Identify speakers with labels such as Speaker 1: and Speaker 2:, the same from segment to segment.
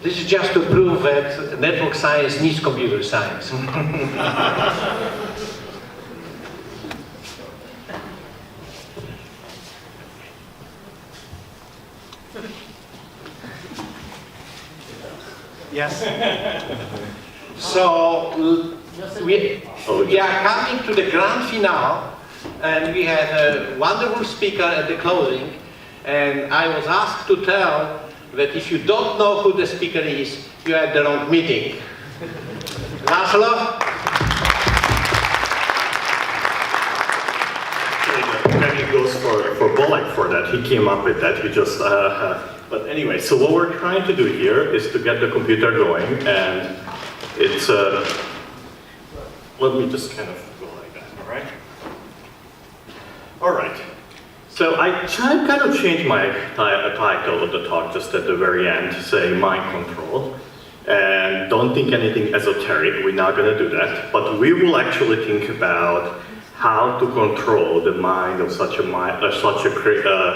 Speaker 1: This is just to prove that network science needs computer science. Yes. So we are coming to the grand finale, and we had a wonderful speaker at the closing, and I was asked to tell that if you don't know who the speaker is, you are at the wrong meeting. Laszlo?
Speaker 2: It goes for Bolek for that. He came up with that. He just, but anyway, so what we're trying to do here is to get the computer going, and it's, let me just kind of go like that, all right? All right. So I kind of changed my title of the talk just at the very end, saying mind control. And don't think anything esoteric, we're not going to do that. But we will actually think about how to control the mind of such a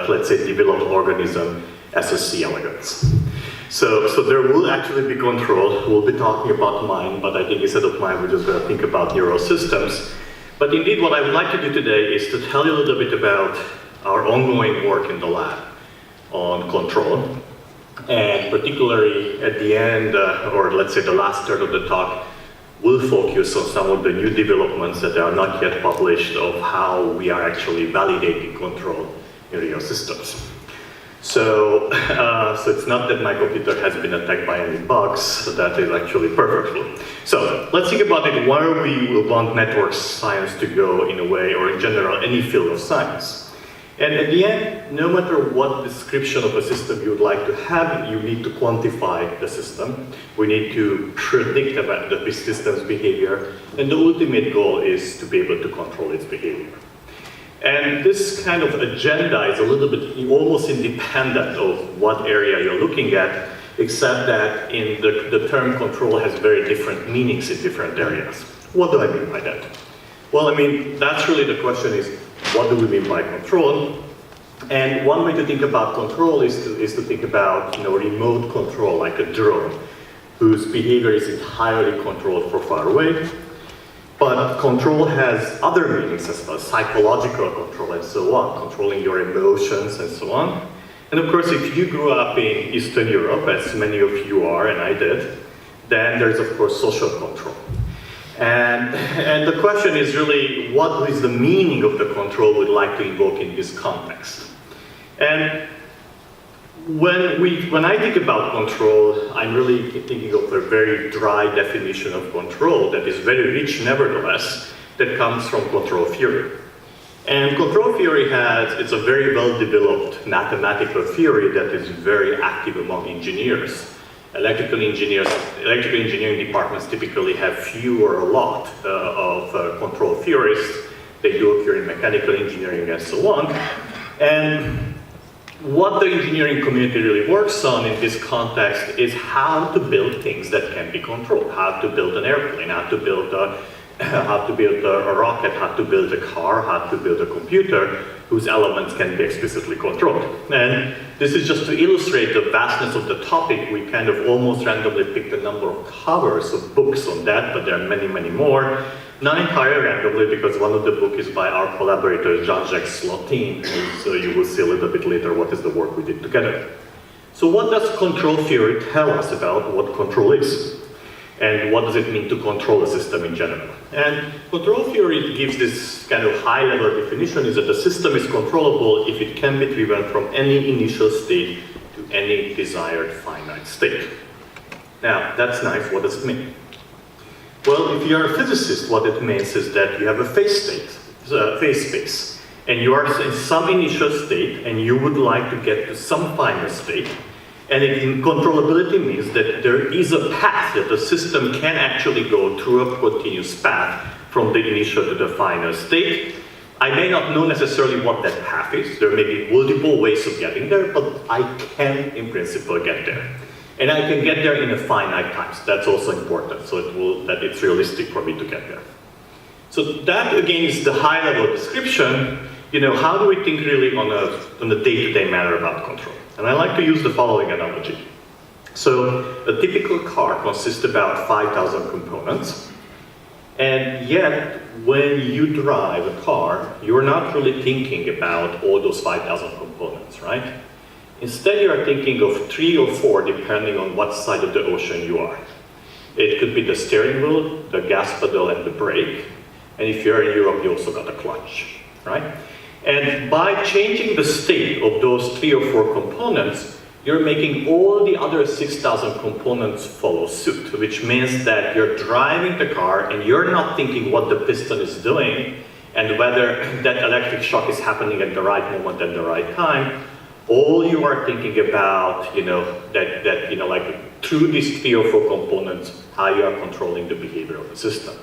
Speaker 2: let's say, developed organism as a C. elegans. So there will actually be control. We'll be talking about mind, but I think instead of mind, we're just going to think about neural systems. But indeed, what I would like to do today is to tell you a little bit about our ongoing work in the lab on control. And particularly at the end, or let's say the last third of the talk, we'll focus on some of the new developments that are not yet published of how we are actually validating control in real systems. So it's not that my computer has been attacked by any bugs, so that is actually perfectly. So let's think about it, where we will want network science to go in a way, or in general, any field of science. And at the end, no matter what description of a system you would like to have, you need to quantify the system. We need to predict about the system's behavior, and the ultimate goal is to be able to control its behavior. And this kind of agenda is a little bit almost independent of what area you're looking at, except that in the term control has very different meanings in different areas. What do I mean by that? Well, I mean, that's really the question is, what do we mean by control? And one way to think about control is to think about, remote control, like a drone, whose behavior is entirely controlled from far away. But control has other meanings as well, psychological control and so on, controlling your emotions and so on. And of course, if you grew up in Eastern Europe, as many of you are, and I did, then there's of course social control. And the question is really, what is the meaning of the control we'd like to invoke in this context? And when I think about control, I'm really thinking of a very dry definition of control that is very rich nevertheless, that comes from control theory. And control theory it's a very well-developed mathematical theory that is very active among engineers. Electrical engineering departments typically have few or a lot of control theorists. They do occur in mechanical engineering and so on. And what the engineering community really works on in this context is how to build things that can be controlled, how to build an airplane, how to build a rocket, how to build a car, how to build a computer whose elements can be explicitly controlled. And this is just to illustrate the vastness of the topic. We kind of almost randomly picked a number of covers of books on that, but there are many, many more. Not entirely randomly, because one of the books is by our collaborator, Jean-Jacques Slotin, so you will see a little bit later what is the work we did together. So what does control theory tell us about what control is? And what does it mean to control a system in general? And control theory gives this kind of high-level definition, is that the system is controllable if it can be driven from any initial state to any desired finite state. Now, that's nice. What does it mean? Well, if you're a physicist, what it means is that you have a phase space, and you are in some initial state, and you would like to get to some final state. And controllability means that there is a path that the system can actually go through a continuous path from the initial to the final state. I may not know necessarily what that path is. There may be multiple ways of getting there, but I can, in principle, get there. And I can get there in a finite time. So that's also important, so that it's realistic for me to get there. So that, again, is the high-level description. How do we think really on a day-to-day manner about control? And I like to use the following analogy. So a typical car consists of about 5,000 components. And yet, when you drive a car, you're not really thinking about all those 5,000 components, right? Instead, you are thinking of 3 or 4, depending on what side of the ocean you are. It could be the steering wheel, the gas pedal, and the brake. And if you're in Europe, you also got a clutch, right? And by changing the state of those 3 or 4 components, you're making all the other 6,000 components follow suit, which means that you're driving the car and you're not thinking what the piston is doing and whether that electric shock is happening at the right moment at the right time. All you are thinking about, like through these 3 or 4 components, how you are controlling the behavior of the system.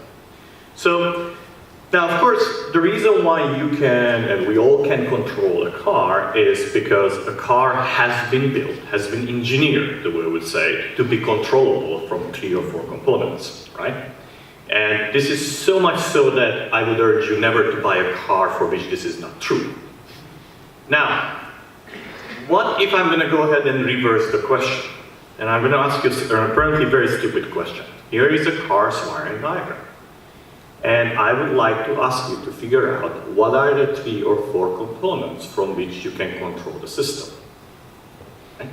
Speaker 2: So now, of course, the reason why you can, and we all can control a car is because a car has been built, has been engineered, the way we would say, to be controllable from 3 or 4 components, right? And this is so much so that I would urge you never to buy a car for which this is not true. Now, what if I'm going to go ahead and reverse the question? And I'm going to ask you an apparently very stupid question. Here is a car's wiring diagram. And I would like to ask you to figure out what are the 3 or 4 components from which you can control the system. Okay?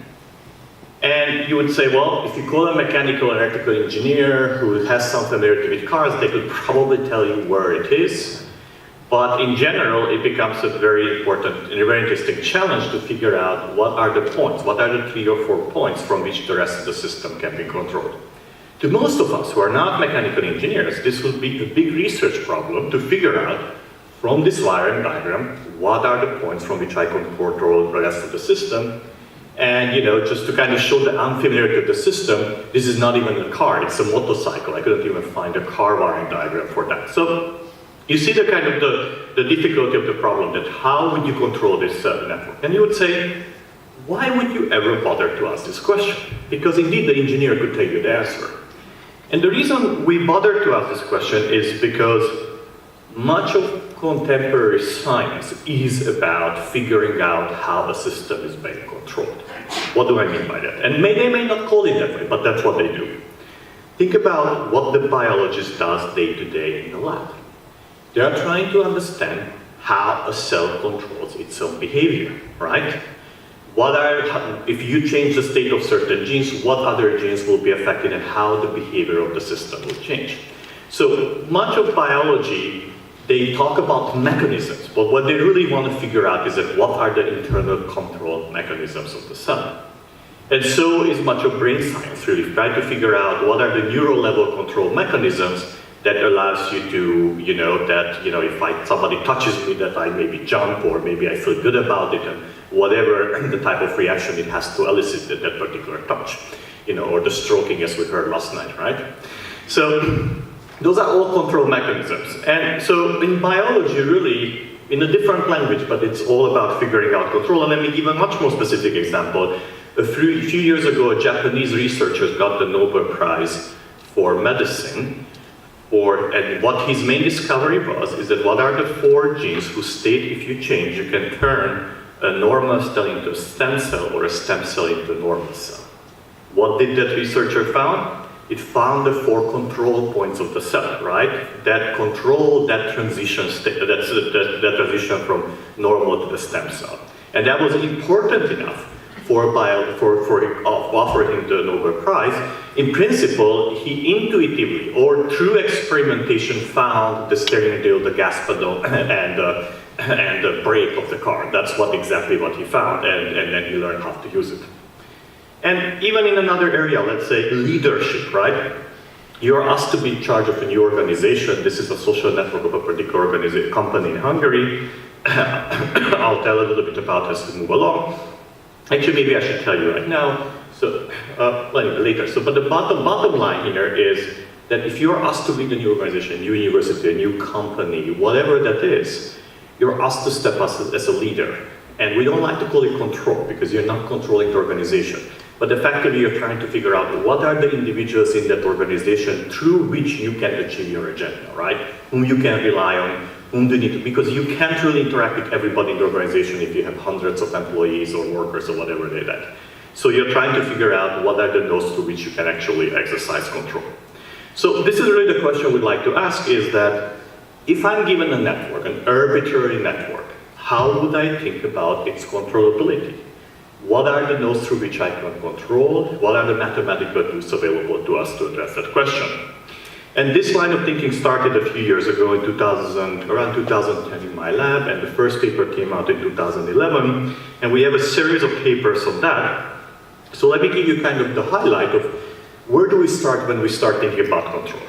Speaker 2: And you would say, well, if you call a mechanical or electrical engineer who has some familiarity with cars, they could probably tell you where it is. But in general, it becomes a very important and a very interesting challenge to figure out what are the points, what are the 3 or 4 points from which the rest of the system can be controlled. To most of us who are not mechanical engineers, this will be a big research problem to figure out from this wiring diagram what are the points from which I can control the rest of the system. And just to kind of show the unfamiliarity of the system, this is not even a car, it's a motorcycle. I couldn't even find a car wiring diagram for that. So you see the kind of the difficulty of the problem, that how would you control this network? And you would say, why would you ever bother to ask this question? Because indeed the engineer could tell you the answer. And the reason we bother to ask this question is because much of contemporary science is about figuring out how a system is being controlled. What do I mean by that? And they may not call it that way, but that's what they do. Think about what the biologist does day to day in the lab. They are trying to understand how a cell controls its own behavior, right? If you change the state of certain genes, what other genes will be affected and how the behavior of the system will change. So much of biology, they talk about mechanisms, but what they really want to figure out is that what are the internal control mechanisms of the cell. And so is much of brain science, really, trying to figure out what are the neural level control mechanisms that allows you to, if somebody touches me, that I maybe jump, or maybe I feel good about it, and whatever the type of reaction it has to elicit that particular touch, or the stroking as we heard last night, right? So those are all control mechanisms. And so in biology, really, in a different language, but it's all about figuring out control. And let me give a much more specific example. A few years ago, Japanese researchers got the Nobel Prize for medicine. And what his main discovery was is that what are the 4 genes whose state, if you change, you can turn a normal cell into a stem cell or a stem cell into a normal cell. What did that researcher found? It found the 4 control points of the cell, right? That control that transition state, that transition from normal to the stem cell. And that was important enough for offering him the Nobel Prize. In principle, he intuitively, or through experimentation, found the steering wheel, the gas pedal, and the brake of the car. That's exactly what he found, and then he learned how to use it. And even in another area, let's say leadership, right? You're asked to be in charge of a new organization. This is a social network of a particular company in Hungary. I'll tell a little bit about as we move along. Actually, maybe I should tell you right now. So, later. So, but the bottom line here is that if you're asked to lead a new organization, a new university, a new company, whatever that is, you're asked to step up as a leader. And we don't like to call it control because you're not controlling the organization. But effectively, you're trying to figure out what are the individuals in that organization through which you can achieve your agenda, right? Whom you can rely on, whom do you need to, because you can't really interact with everybody in the organization if you have hundreds of employees or workers or whatever they that. So you're trying to figure out what are the nodes through which you can actually exercise control. So this is really the question we'd like to ask, is that if I'm given a network, an arbitrary network, how would I think about its controllability? What are the nodes through which I can control? What are the mathematical tools available to us to address that question? And this line of thinking started a few years ago in around 2010 in my lab, and the first paper came out in 2011, and we have a series of papers on that. So let me give you kind of the highlight of where do we start when we start thinking about control.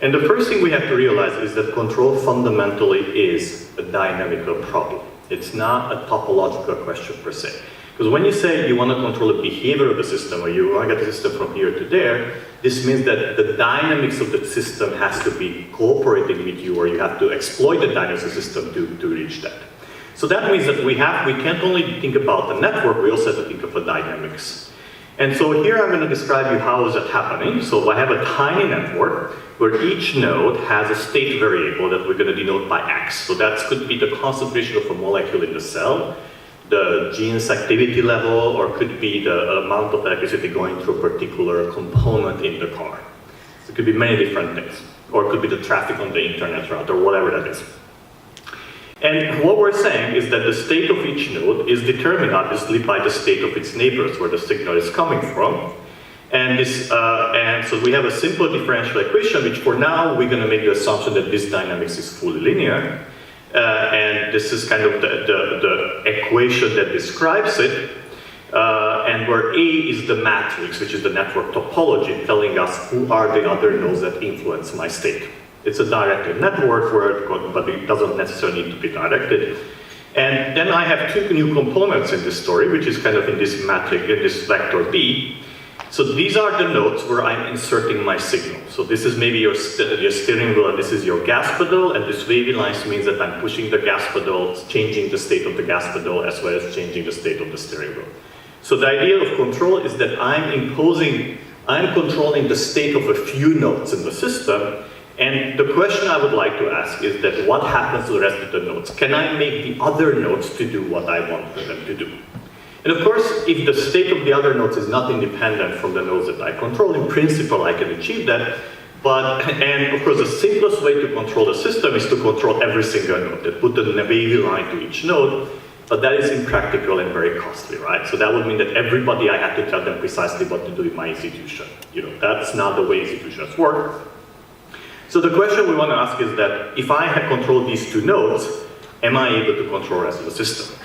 Speaker 2: And the first thing we have to realize is that control fundamentally is a dynamical problem. It's not a topological question per se. Because when you say you want to control the behavior of the system, or you want to get the system from here to there, this means that the dynamics of the system has to be cooperating with you, or you have to exploit the dynamics of the system to reach that. So that means that we can't only think about the network, we also have to think of the dynamics. And so here I'm going to describe you how is that happening. So I have a tiny network where each node has a state variable that we're going to denote by X. So that could be the concentration of a molecule in the cell, the gene's activity level, or could be the amount of electricity going through a particular component in the car. So it could be many different things. Or it could be the traffic on the internet route, or whatever that is. And what we're saying is that the state of each node is determined obviously by the state of its neighbors, where the signal is coming from. And so we have a simple differential equation, which for now we're going to make the assumption that this dynamics is fully linear. And this is kind of the equation that describes it. And where A is the matrix, which is the network topology, telling us who are the other nodes that influence my state. It's a directed network, but it doesn't necessarily need to be directed. And then I have two new components in this story, which is kind of in this matrix, in this vector B. So these are the nodes where I'm inserting my signal. So this is maybe your steering wheel, and this is your gas pedal, and this wavy lines means that I'm pushing the gas pedal, changing the state of the gas pedal, as well as changing the state of the steering wheel. So the idea of control is that I'm controlling the state of a few nodes in the system. And the question I would like to ask is that what happens to the rest of the nodes? Can I make the other nodes to do what I want them to do? And of course, if the state of the other nodes is not independent from the nodes that I control, in principle I can achieve that. And of course, the simplest way to control the system is to control every single node, that put a wavy line to each node. But that is impractical and very costly, right? So that would mean that everybody, I have to tell them precisely what to do in my institution. That's not the way institutions work. So the question we want to ask is that if I have controlled these two nodes, am I able to control the rest of the system?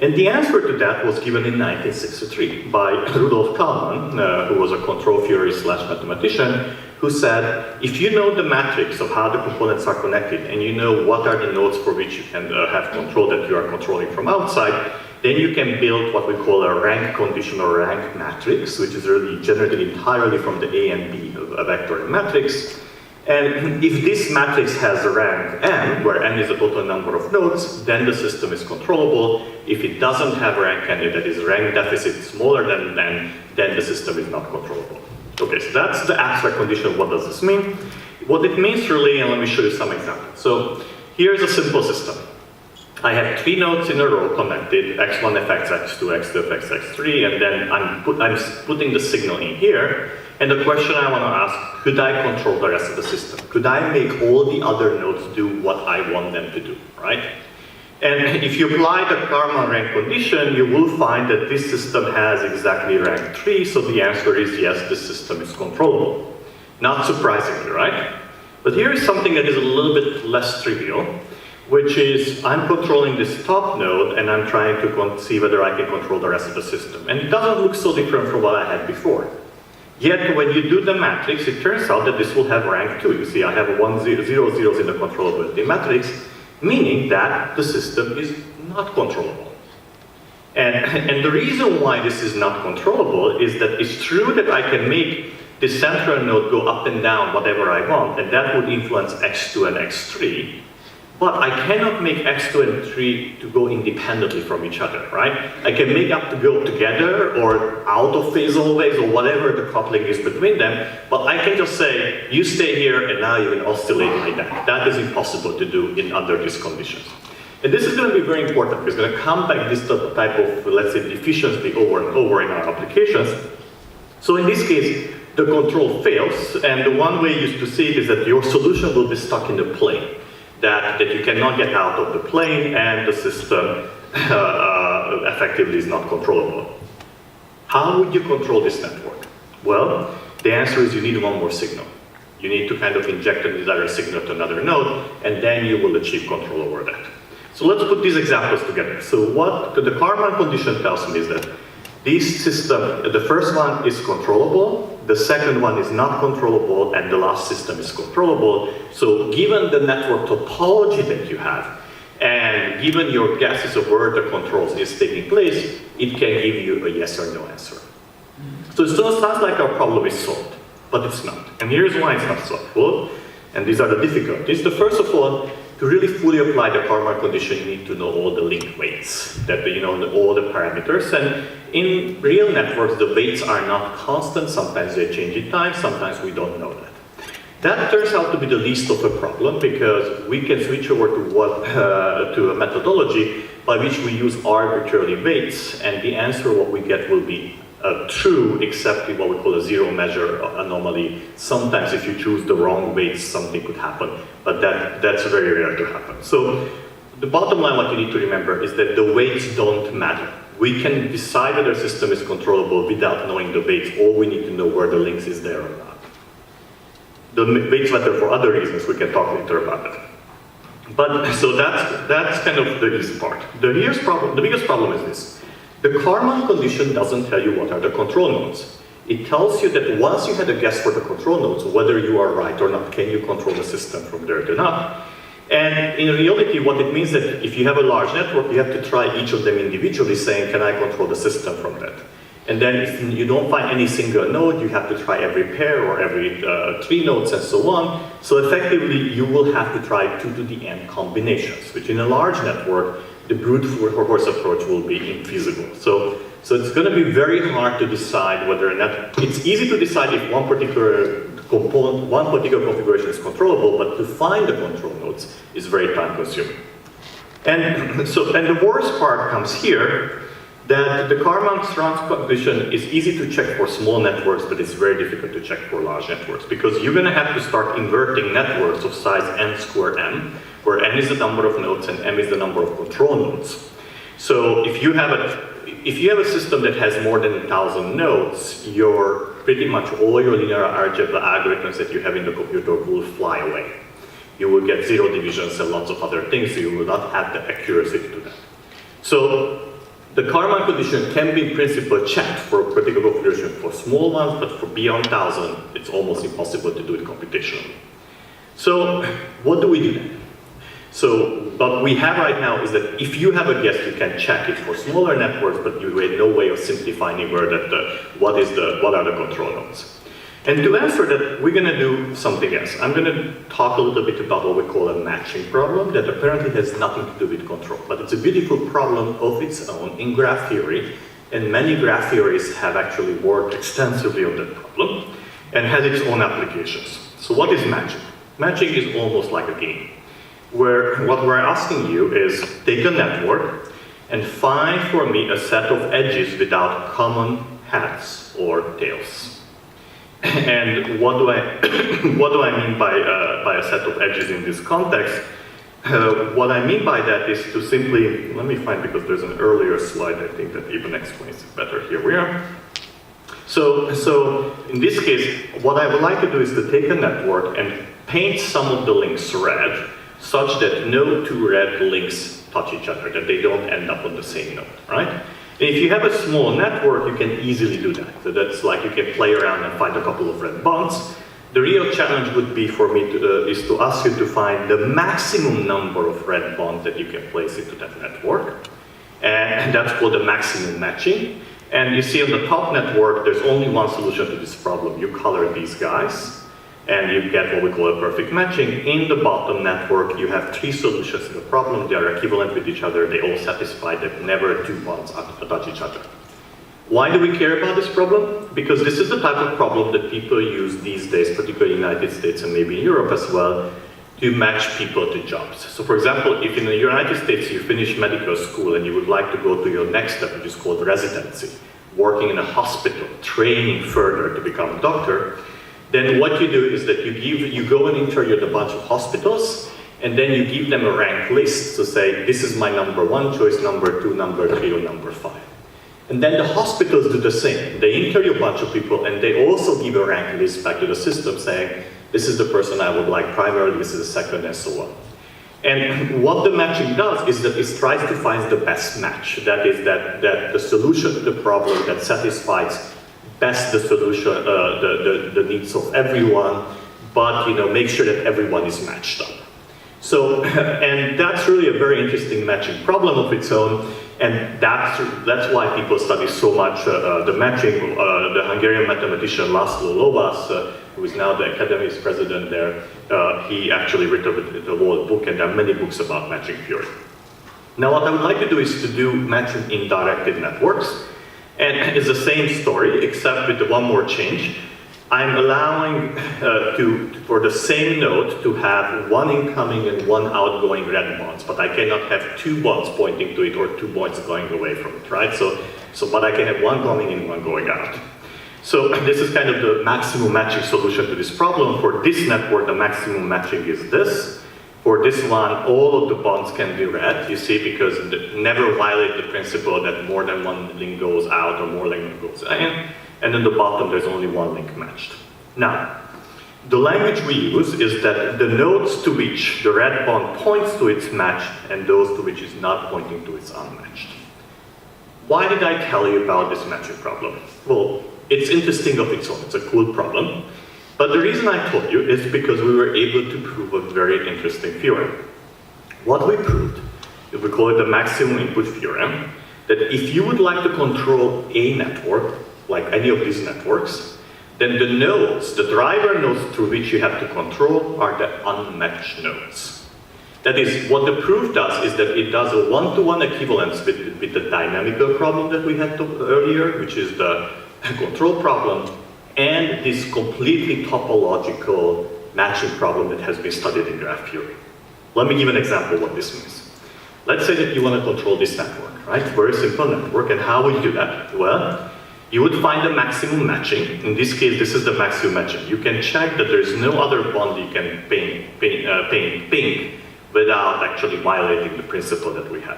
Speaker 2: And the answer to that was given in 1963 by Rudolf Kalman, who was a control theorist / mathematician, who said, if you know the matrix of how the components are connected, and you know what are the nodes for which you can have control that you are controlling from outside, then you can build what we call a rank condition or rank matrix, which is really generated entirely from the A and B of a vector matrix. And if this matrix has a rank n, where n is the total number of nodes, then the system is controllable. If it doesn't have rank n, that is rank deficit smaller than n, then the system is not controllable. Okay, so that's the abstract condition. What does this mean? What it means really, and let me show you some examples. So here's a simple system. I have 3 nodes in a row connected, x1 affects x2, x2 affects x3, and then I'm putting the signal in here. And the question I want to ask, could I control the rest of the system? Could I make all the other nodes do what I want them to do, right? And if you apply the Kalman rank condition, you will find that this system has exactly rank 3, so the answer is yes, this system is controllable. Not surprisingly, right? But here is something that is a little bit less trivial, which is I'm controlling this top node and I'm trying to see whether I can control the rest of the system. And it doesn't look so different from what I had before. Yet when you do the matrix, it turns out that this will have rank 2. You see I have 1, 0, 0 zeros in the controllability matrix, meaning that the system is not controllable. And the reason why this is not controllable is that it's true that I can make the central node go up and down whatever I want, and that would influence x2 and x3. But I cannot make x2 and 3 to go independently from each other, right? I can make up to go together or out of phase always or whatever the coupling is between them, but I can just say, you stay here and now you can oscillate like that. That is impossible to do in under these conditions. And this is going to be very important because it's going to come back this type of, let's say, deficiency over and over in our applications. So in this case, the control fails, and the one way you to see it is that your solution will be stuck in the plane, that you cannot get out of the plane, and the system effectively is not controllable. How would you control this network? Well, the answer is you need one more signal. You need to kind of inject a desired signal to another node, and then you will achieve control over that. So let's put these examples together. So what the Karman condition tells me is that this system, the first one is controllable, the second one is not controllable, and the last system is controllable. So given the network topology that you have, and given your guesses of where the controls is taking place, it can give you a yes or no answer. So it sounds like our problem is solved, but it's not. And here's why it's not solved. Well, and these are the difficulties. The first of all, to really fully apply the Karman condition, you need to know all the link weights, that all the parameters. And in real networks, the weights are not constant. Sometimes they change in time. Sometimes we don't know that. That turns out to be the least of a problem because we can switch over to a methodology by which we use arbitrary weights, and the answer what we get will be true, except in what we call a zero measure anomaly. Sometimes if you choose the wrong weights, something could happen, but that's very rare to happen. So the bottom line, what you need to remember is that the weights don't matter. We can decide whether a system is controllable without knowing the weights. All we need to know where the links is there or not. The weights matter for other reasons. We can talk later about it. But so that's kind of the easy part. The biggest problem is this. The Karman condition doesn't tell you what are the control nodes. It tells you that once you had a guess for the control nodes, whether you are right or not, can you control the system from there to not? And in reality, what it means that if you have a large network, you have to try each of them individually, saying, can I control the system from that? And then if you don't find any single node, you have to try every pair or every 3 nodes and so on. So effectively, you will have to try 2 to the n combinations, which in a large network, the brute force approach will be infeasible. So it's going to be very hard to decide whether or not, it's easy to decide if one particular component, one particular configuration is controllable, but to find the control nodes is very time consuming. And the worst part comes here, that the Karman condition is easy to check for small networks, but it's very difficult to check for large networks, because you're going to have to start inverting networks of size n square m, where n is the number of nodes and m is the number of control nodes. So if you have a system that has more than 1,000 nodes, pretty much all your linear algebra algorithms that you have in the computer will fly away. You will get zero divisions and lots of other things, so you will not have the accuracy to do that. So the Karman condition can be in principle checked for a particular configuration for small ones, but for beyond 1,000, it's almost impossible to do it computationally. So what do we do then? So what we have right now is that if you have a guess, you can check it for smaller networks, but you have no way of simplifying where what are the control nodes. And to answer that, we're going to do something else. I'm going to talk a little bit about what we call a matching problem that apparently has nothing to do with control, but it's a beautiful problem of its own in graph theory, and many graph theories have actually worked extensively on that problem and has its own applications. So what is matching? Matching is almost like a game, where what we're asking you is take a network and find for me a set of edges without common heads or tails. And what do I mean by a set of edges in this context? What I mean by that is to simply, let me find, because there's an earlier slide I think that even explains it better. Here we are. So in this case, what I would like to do is to take a network and paint some of the links red, such that no 2 red links touch each other, that they don't end up on the same node, right? And if you have a small network, you can easily do that. So that's like you can play around and find a couple of red bonds. The real challenge would be for me is to ask you to find the maximum number of red bonds that you can place into that network. And that's called the maximum matching. And you see on the top network, there's only one solution to this problem. You color these guys, and you get what we call a perfect matching. In the bottom network, you have 3 solutions to the problem. They are equivalent with each other. They all satisfy that never 2 bonds touch each other. Why do we care about this problem? Because this is the type of problem that people use these days, particularly in the United States and maybe in Europe as well, to match people to jobs. So for example, if in the United States you finish medical school and you would like to go to your next step, which is called residency, working in a hospital, training further to become a doctor, then what you do is that you go and interview at a bunch of hospitals, and then you give them a rank list to say, this is my number 1 choice, number 2, number 3, or number 5. And then the hospitals do the same. They interview a bunch of people, and they also give a rank list back to the system saying, this is the person I would like primarily, this is the second, and so on. And what the matching does is that it tries to find the best match. That is that the solution to the problem that satisfies best the solution, the needs of everyone, but make sure that everyone is matched up. So, and that's really a very interesting matching problem of its own, and that's why people study so much the matching. The Hungarian mathematician Laszlo Barabasi, who is now the Academy's president there, he actually wrote the whole book, and there are many books about matching theory. Now what I would like to do is to do matching in directed networks, and it's the same story, except with one more change. I'm allowing for the same node to have 1 incoming and 1 outgoing red bonds, but I cannot have 2 bonds pointing to it or 2 bonds going away from it, right? But I can have 1 coming in, 1 going out. So this is kind of the maximum matching solution to this problem. For this network, the maximum matching is this. For this one, all of the bonds can be red, you see, because never violate the principle that more than 1 link goes out or more link goes in. And in the bottom, there's only 1 link matched. Now, the language we use is that the nodes to which the red bond points to its matched and those to which is not pointing to its unmatched. Why did I tell you about this matching problem? Well, it's interesting of its own, it's a cool problem. But the reason I told you is because we were able to prove a very interesting theorem. What we proved, if we call it the maximum input theorem, that if you would like to control a network, like any of these networks, then the nodes, the driver nodes through which you have to control are the unmatched nodes. That is, what the proof does is that it does a one-to-one equivalence with the dynamical problem that we had earlier, which is the control problem, and this completely topological matching problem that has been studied in graph theory. Let me give an example of what this means. Let's say that you want to control this network, right? Very simple network, and how would you do that? Well, you would find the maximum matching. In this case, this is the maximum matching. You can check that there's no other bond you can ping without actually violating the principle that we had.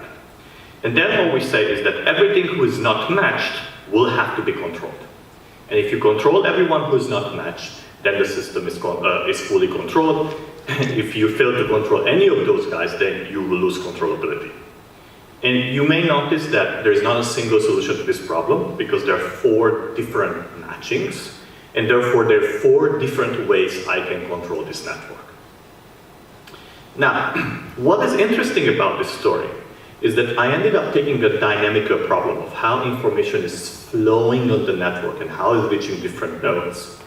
Speaker 2: And then what we say is that everything who is not matched will have to be controlled. And if you control everyone who is not matched, then the system is fully controlled. If you fail to control any of those guys, then you will lose controllability. And you may notice that there is not a single solution to this problem because there are 4 different matchings, and therefore there are 4 different ways I can control this network. Now, what is interesting about this story is that I ended up taking the dynamical problem of how information is flowing on the network and how it's reaching different nodes,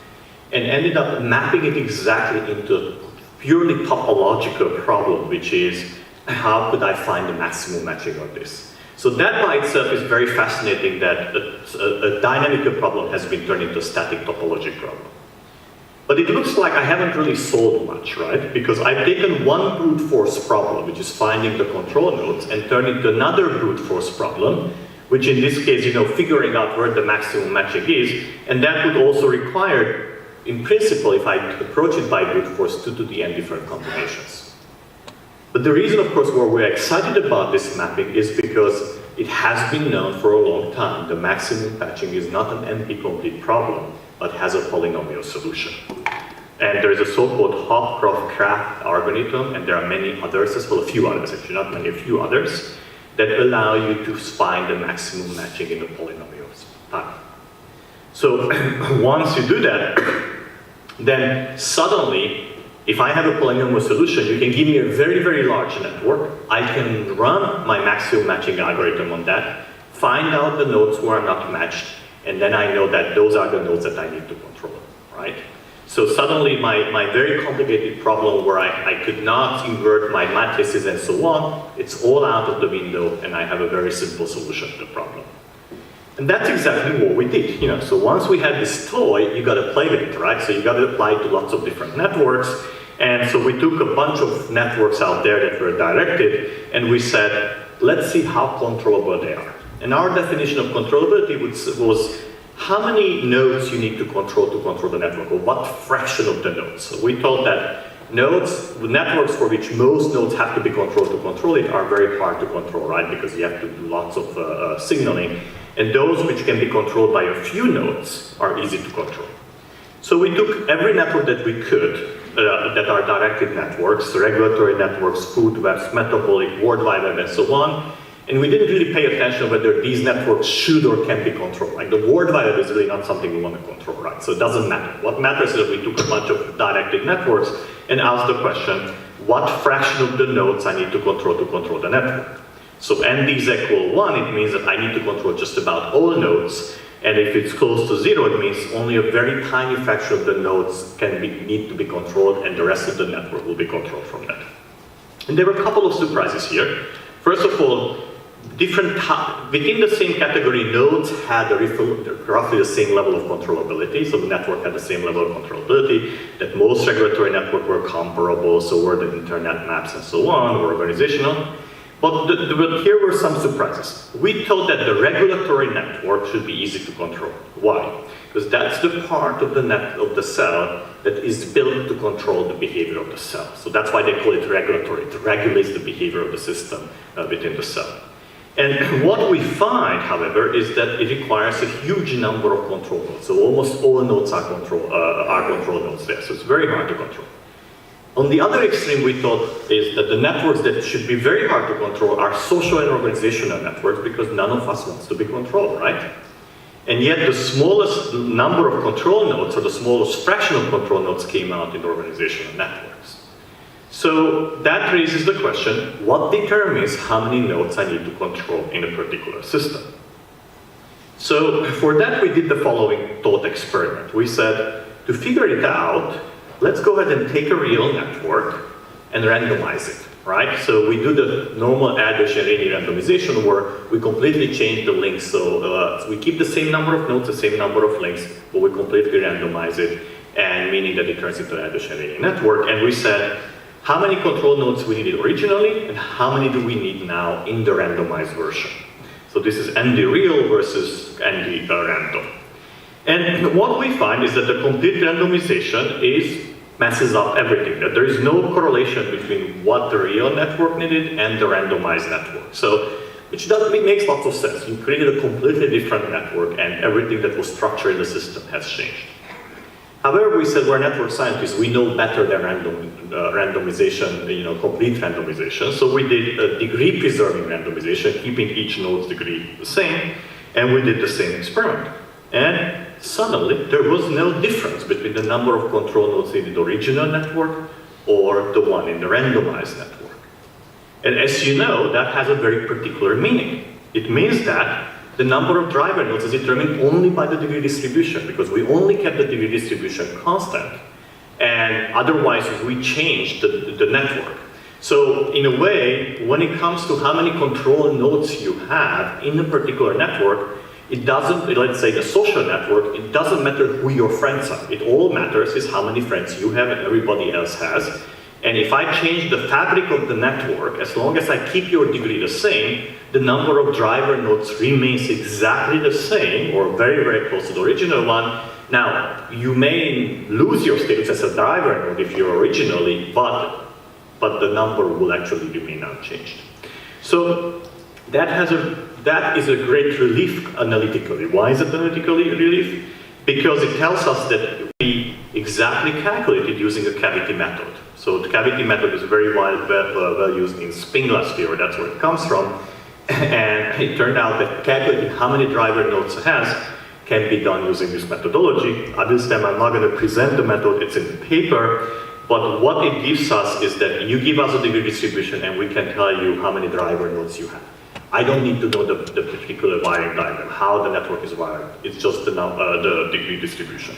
Speaker 2: and ended up mapping it exactly into a purely topological problem, which is how could I find the maximum matching of this? So that by itself is very fascinating that a dynamical problem has been turned into a static topology problem. But it looks like I haven't really solved much, right? Because I've taken one brute force problem, which is finding the control nodes, and turned it into another brute force problem, which in this case, figuring out where the maximum matching is, and that would also require, in principle, if I approach it by brute force, 2 to the n different combinations. But the reason, of course, why we're excited about this mapping is because it has been known for a long time. The maximum matching is not an NP-complete problem, but has a polynomial solution. And there is a so-called Hopcroft-Kraft algorithm, and there are many others as well, a few others, actually not many, a few others, that allow you to find the maximum matching in the polynomials time. So once you do that, then suddenly, if I have a polynomial solution, you can give me a very, very large network. I can run my maximum matching algorithm on that, find out the nodes who are not matched, and then I know that those are the nodes that I need to control, right? So suddenly my very complicated problem where I could not invert my matrices and so on, it's all out of the window, and I have a very simple solution to the problem. And that's exactly what we did. So once we had this toy, you got to play with it, right? So you got to apply it to lots of different networks. And so we took a bunch of networks out there that were directed, and we said, let's see how controllable they are. And our definition of controllability was how many nodes you need to control the network, or what fraction of the nodes. So we thought that networks for which most nodes have to be controlled to control it are very hard to control, right? Because you have to do lots of signaling. And those which can be controlled by a few nodes are easy to control. So we took every network that we could, that are directed networks, regulatory networks, food webs, metabolic, World Wide Web, and so on. And we didn't really pay attention whether these networks should or can be controlled. Like the World Wide Web is really not something we want to control, right? So it doesn't matter. What matters is that we took a bunch of directed networks and asked the question, what fraction of the nodes I need to control the network? So ND is equal 1, it means that I need to control just about all nodes. And if it's close to 0, it means only a very tiny fraction of the nodes need to be controlled, and the rest of the network will be controlled from that. And there were a couple of surprises here. First of all, within the same category, nodes had roughly the same level of controllability. So the network had the same level of controllability, that most regulatory networks were comparable, so were the internet maps and so on, or organizational. But here were some surprises. We thought that the regulatory network should be easy to control. Why? Because that's the part of the cell that is built to control the behavior of the cell. So that's why they call it regulatory. It regulates the behavior of the system within the cell. And what we find, however, is that it requires a huge number of control nodes. So almost all nodes are control nodes there. So it's very hard to control. On the other extreme, we thought is that the networks that should be very hard to control are social and organizational networks, because none of us wants to be controlled, right? And yet the smallest number of control nodes, or the smallest fraction of control nodes, came out in the organizational networks. So that raises the question, what determines how many nodes I need to control in a particular system? So for that, we did the following thought experiment. We said, to figure it out, let's go ahead and take a real network and randomize it, right? So we do the normal addition randomization where we completely change the links. So we keep the same number of nodes, the same number of links, but we completely randomize it, and meaning that it turns into an addition network. And we said, how many control nodes we needed originally, and how many do we need now in the randomized version? So this is ND real versus ND random. And what we find is that the complete randomization messes up everything, that there is no correlation between what the real network needed and the randomized network. So, which makes lots of sense. You created a completely different network, and everything that was structured in the system has changed. However, we said we're network scientists, we know better than randomization, complete randomization. So we did a degree-preserving randomization, keeping each node's degree the same, and we did the same experiment. And suddenly, there was no difference between the number of control nodes in the original network or the one in the randomized network. And as you know, that has a very particular meaning. It means that the number of driver nodes is determined only by the degree distribution, because we only kept the degree distribution constant, and otherwise we changed the network. So in a way, when it comes to how many control nodes you have in a particular network, it doesn't, let's say the social network, it doesn't matter who your friends are. It all matters is how many friends you have and everybody else has. And if I change the fabric of the network, as long as I keep your degree the same, the number of driver nodes remains exactly the same, or very, very close to the original one. Now, you may lose your status as a driver node if you're originally, but the number will actually remain unchanged. So that is a great relief analytically. Why is it analytically relief? Because it tells us that we exactly calculated using a cavity method. So the cavity method is very well used in spin glass theory, that's where it comes from. And it turned out that calculating how many driver nodes it has can be done using this methodology. At this time, I'm not going to present the method, it's in the paper. But what it gives us is that you give us a degree distribution and we can tell you how many driver nodes you have. I don't need to know the particular wiring diagram, how the network is wired. It's just the degree distribution.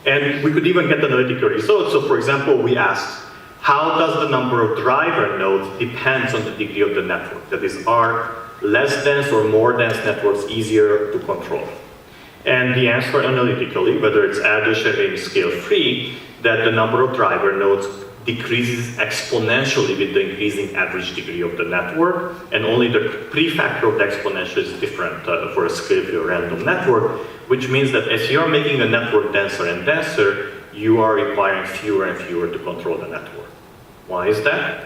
Speaker 2: And we could even get analytical results. So for example, we asked, how does the number of driver nodes depends on the degree of the network? That is, are less dense or more dense networks easier to control? And the answer analytically, whether it's addition or scale free, that the number of driver nodes decreases exponentially with the increasing average degree of the network, and only the prefactor of the exponential is different for a scale random network, which means that as you're making a network denser and denser, you are requiring fewer and fewer to control the network. Why is that?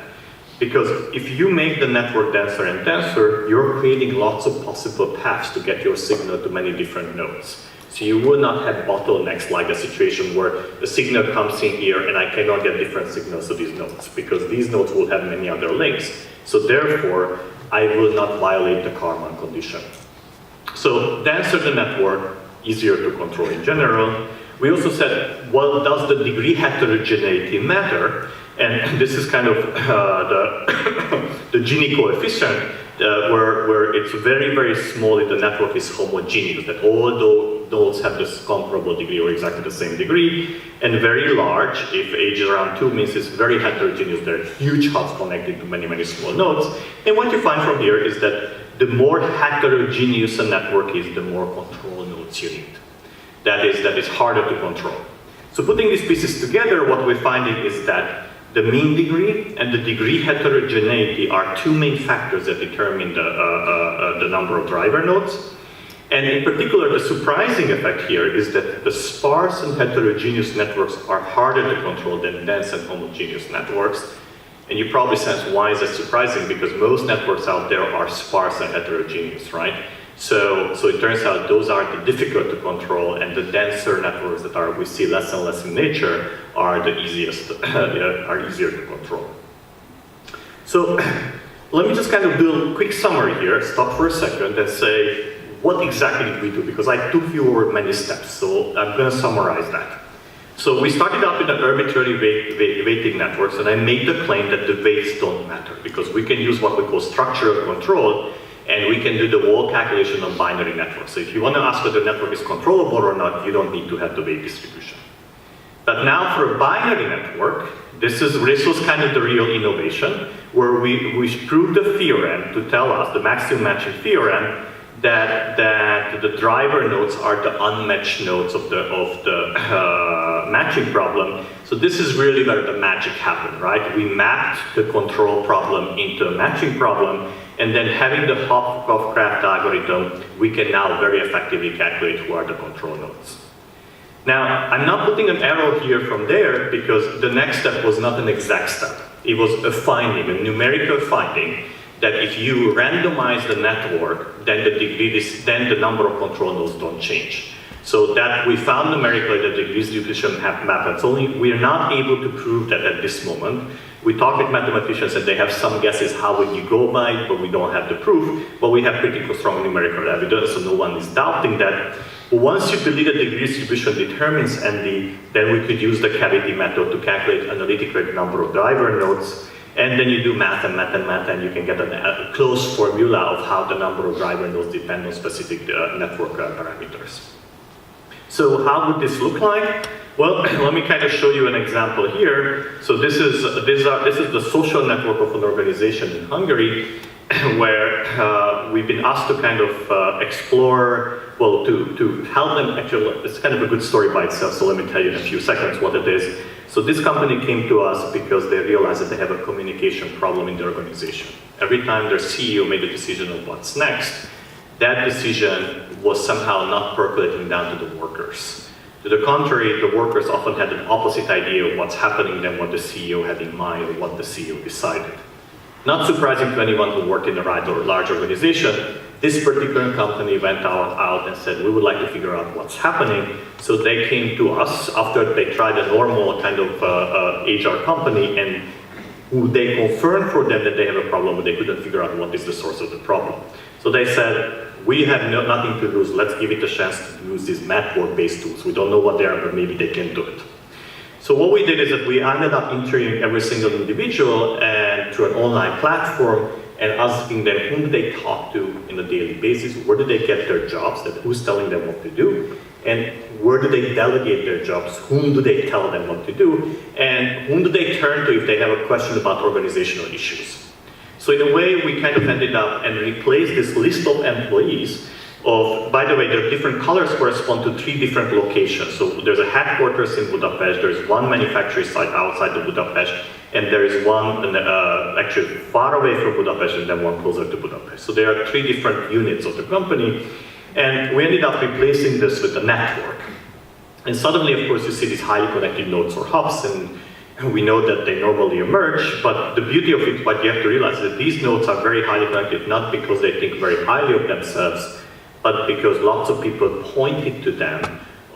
Speaker 2: Because if you make the network denser and denser, you're creating lots of possible paths to get your signal to many different nodes. So you will not have bottlenecks like a situation where the signal comes in here and I cannot get different signals to these nodes, because these nodes will have many other links. So therefore, I will not violate the Kalman condition. So denser the network, easier to control in general. We also said, well, does the degree heterogeneity matter? And this is kind of the Gini coefficient, where it's very, very small if the network is homogeneous, that all the nodes have this comparable degree or exactly the same degree, and very large, if age is around 2, means it's very heterogeneous. There are huge hubs connected to many, many small nodes. And what you find from here is that the more heterogeneous a network is, the more control nodes you need. That is harder to control. So putting these pieces together, what we're finding is that the mean degree and the degree heterogeneity are two main factors that determine the number of driver nodes. And in particular, the surprising effect here is that the sparse and heterogeneous networks are harder to control than dense and homogeneous networks. And you probably sense why is that surprising, because most networks out there are sparse and heterogeneous, right? So it turns out those are the difficult to control, and the denser networks that we see less and less in nature are the easiest, are easier to control. So let me just kind of do a quick summary here, stop for a second and say, what exactly did we do? Because I took you over many steps, so I'm going to summarize that. So we started out with an arbitrary weighting networks, and I made the claim that the weights don't matter, because we can use what we call structural control, and we can do the wall calculation on binary networks. So if you want to ask whether the network is controllable or not, you don't need to have the weight distribution. But now for a binary network, this was kind of the real innovation, where we proved the theorem to tell us, the maximum matching theorem, that the driver nodes are the unmatched nodes of the matching problem. So this is really where the magic happened, right? We mapped the control problem into a matching problem, and then having the Hopcroft algorithm, we can now very effectively calculate who are the control nodes. Now, I'm not putting an arrow here from there, because the next step was not an exact step. It was a finding, a numerical finding, that if you randomize the network, then the number of control nodes don't change. So that we found numerically that the degree distribution happens. Only we are not able to prove that at this moment. We talk with mathematicians and they have some guesses how would you go by it, but we don't have the proof. But we have pretty strong numerical evidence, so no one is doubting that. But once you believe that the degree distribution determines ND, then we could use the cavity method to calculate analytically number of driver nodes. And then you do math and math and math, and you can get a close formula of how the number of driver nodes depend on specific network parameters. So how would this look like? Well, let me kind of show you an example here. So this is the social network of an organization in Hungary, where we've been asked to kind of explore, well, to help them. Actually, it's kind of a good story by itself, so let me tell you in a few seconds what it is. So this company came to us because they realized that they have a communication problem in their organization. Every time their CEO made a decision of what's next, that decision was somehow not percolating down to the workers. To the contrary, the workers often had an opposite idea of what's happening than what the CEO had in mind or what the CEO decided. Not surprising to anyone who worked in a large organization, this particular company went out and said, we would like to figure out what's happening. So they came to us after they tried a normal kind of HR company, and they confirmed for them that they have a problem, but they couldn't figure out what is the source of the problem. So they said, we have nothing to lose, let's give it a chance to use these network-based tools. We don't know what they are, but maybe they can do it. So what we did is that we ended up interviewing every single individual and through an online platform and asking them whom do they talk to on a daily basis, where do they get their jobs, that who's telling them what to do, and where do they delegate their jobs, whom do they tell them what to do, and whom do they turn to if they have a question about organizational issues. So in a way, we kind of ended up and replaced this list of employees by the way, the different colors correspond to 3 different locations. So there's a headquarters in Budapest, there's one manufacturing site outside of Budapest, and there is one actually far away from Budapest and then one closer to Budapest. So there are 3 different units of the company, and we ended up replacing this with a network. And suddenly, of course, you see these highly connected nodes or hubs, and we know that they normally emerge, but the beauty of it, what you have to realize is that these nodes are very highly connected, not because they think very highly of themselves, but because lots of people pointed to them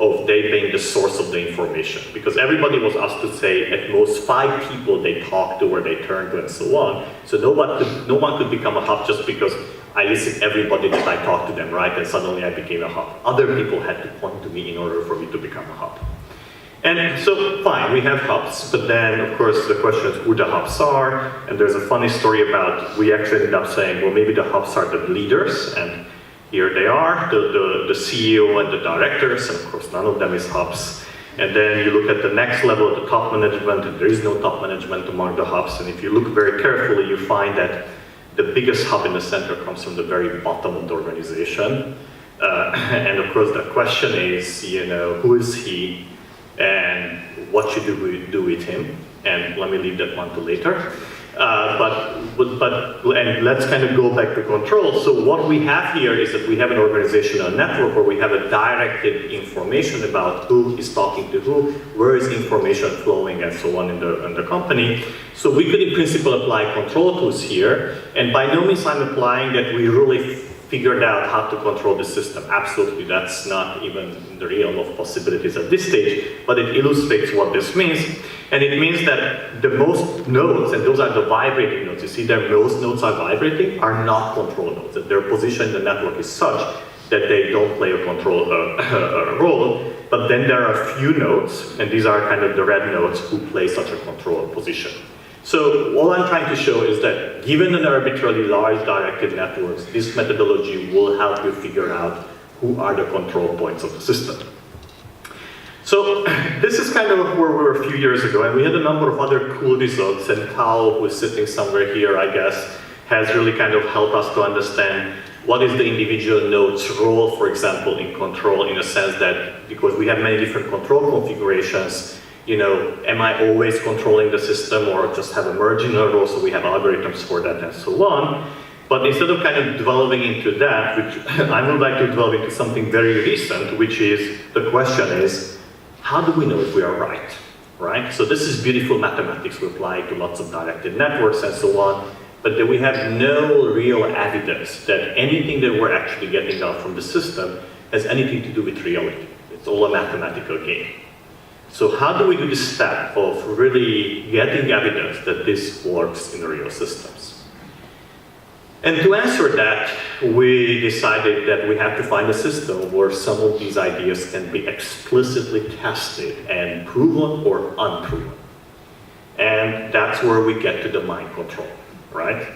Speaker 2: of they being the source of the information. Because everybody was asked to say at most 5 people they talk to or they turn to and so on. So no one could become a hub just because I listened to everybody that I talked to them, right? And suddenly I became a hub. Other people had to point to me in order for me to become a hub. And so, fine, we have hubs, but then, of course, the question is who the hubs are. And there's a funny story about, we actually ended up saying, well, maybe the hubs are the leaders, and here they are, the CEO and the directors, and of course, none of them is hubs. And then you look at the next level, the top management, and there is no top management among the hubs. And if you look very carefully, you find that the biggest hub in the center comes from the very bottom of the organization. And of course, the question is, who is he? And what should we do with him? And let me leave that one to later. And let's kind of go back to control. So what we have here is that we have an organizational network where we have a directed information about who is talking to who, where is information flowing, and so on in the company. So we could in principle apply control tools here, and by no means I'm applying that we really figured out how to control the system. Absolutely, that's not even in the realm of possibilities at this stage, but it illustrates what this means. And it means that the most nodes, and those are the vibrating nodes, you see that most nodes are vibrating, are not control nodes. That their position in the network is such that they don't play a control role. But then there are a few nodes, and these are kind of the red nodes who play such a control position. So all I'm trying to show is that given an arbitrarily large directed networks, this methodology will help you figure out who are the control points of the system. So this is kind of where we were a few years ago, and we had a number of other cool results, and Kyle, who is sitting somewhere here, I guess, has really kind of helped us to understand what is the individual node's role, for example, in control, in a sense that because we have many different control configurations, am I always controlling the system or just have a marginal role? So we have algorithms for that and so on. But instead of kind of developing into that, which I would like to develop into something very recent, which is, the question is, how do we know if we are right? So this is beautiful mathematics we apply to lots of directed networks and so on, but then we have no real evidence that anything that we're actually getting out from the system has anything to do with reality. It's all a mathematical game. So how do we do this step of really getting evidence that this works in real systems? And to answer that, we decided that we have to find a system where some of these ideas can be explicitly tested and proven or unproven. And that's where we get to the mind control, right?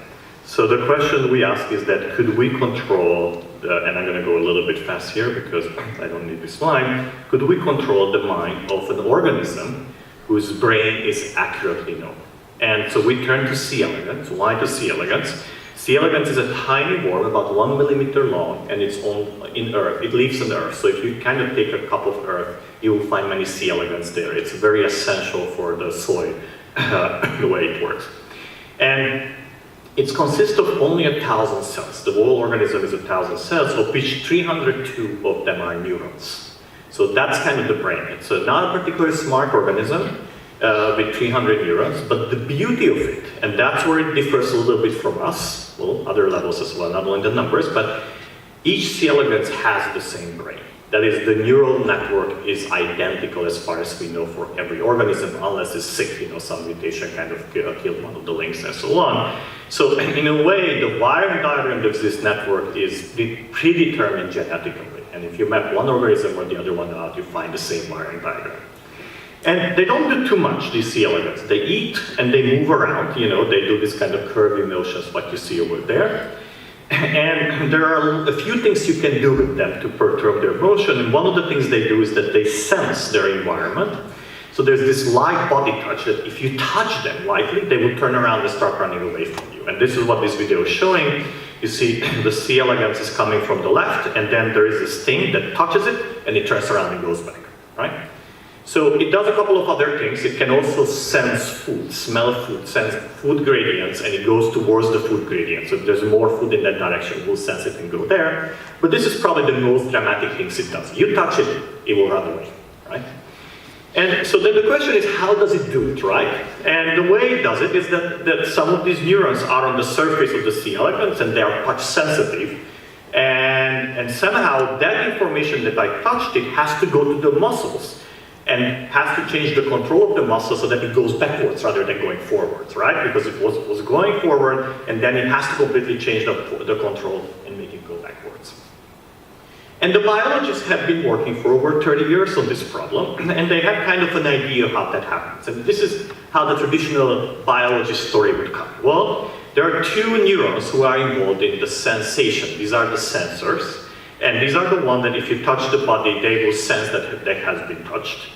Speaker 2: So the question we ask is that could we control, and I'm going to go a little bit fast here because I don't need this line, could we control the mind of an organism whose brain is accurately known? And so we turn to C. elegans. Why to C. elegans? C. elegans is a tiny worm, about 1 millimeter long, and it's in Earth. It lives on Earth. So if you kind of take a cup of Earth, you will find many C. elegans there. It's very essential for the soil, the way it works. And it consists of only 1,000 cells. The whole organism is 1,000 cells, of which 302 of them are neurons. So that's kind of the brain. It's not a particularly smart organism with 300 neurons, but the beauty of it, and that's where it differs a little bit from us, well, other levels as well, not only the numbers, but each C. elegans has the same brain. That is, the neural network is identical as far as we know for every organism, unless it's sick, some mutation kind of killed one of the links and so on. So in a way, the wiring diagram of this network is predetermined genetically. And if you map one organism or the other one out, you find the same wiring diagram. And they don't do too much, these C. elegans. They eat and they move around, they do this kind of curvy motions like you see over there. And there are a few things you can do with them to perturb their motion, and one of the things they do is that they sense their environment. So there's this light body touch that if you touch them lightly, they will turn around and start running away from you. And this is what this video is showing. You see the C elegans is coming from the left, and then there is this thing that touches it, and it turns around and goes back, right? So it does a couple of other things. It can also sense food, smell food, sense food gradients, and it goes towards the food gradient. So if there's more food in that direction, it will sense it and go there. But this is probably the most dramatic things it does. You touch it, it will run away, right? And so then the question is, how does it do it, right? And the way it does it is that some of these neurons are on the surface of the C elegans, and they are touch sensitive. And somehow that information that I touched, it has to go to the muscles and has to change the control of the muscle so that it goes backwards rather than going forwards, right? Because it was going forward, and then it has to completely change the control and make it go backwards. And the biologists have been working for over 30 years on this problem, and they have kind of an idea of how that happens. And this is how the traditional biology story would come. Well, there are two neurons who are involved in the sensation. These are the sensors, and these are the ones that if you touch the body, they will sense that that has been touched.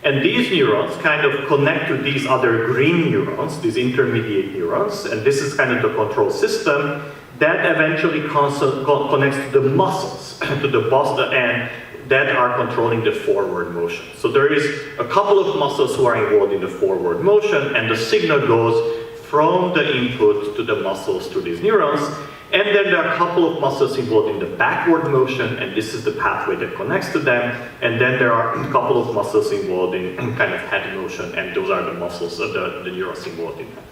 Speaker 2: And these neurons kind of connect to these other green neurons, these intermediate neurons, and this is kind of the control system that eventually connects to the muscles, to the and that are controlling the forward motion. So there is a couple of muscles who are involved in the forward motion, and the signal goes from the input to the muscles to these neurons. And then there are a couple of muscles involved in the backward motion, and this is the pathway that connects to them. And then there are a couple of muscles involved in kind of head motion, and those are the muscles of the neurons involved in that.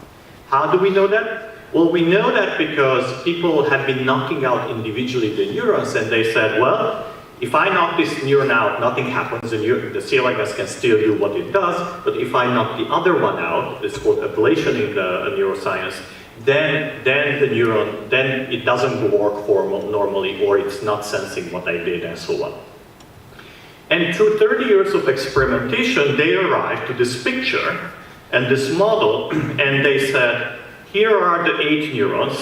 Speaker 2: How do we know that? Well, we know that because people have been knocking out individually the neurons, and they said, well, if I knock this neuron out, nothing happens, and the C elegans can still do what it does, but if I knock the other one out, it's called ablation in the neuroscience, then the neuron, then it doesn't work normally, or it's not sensing what I did, and so on. And through 30 years of experimentation, they arrived to this picture and this model, and they said, here are the 8 neurons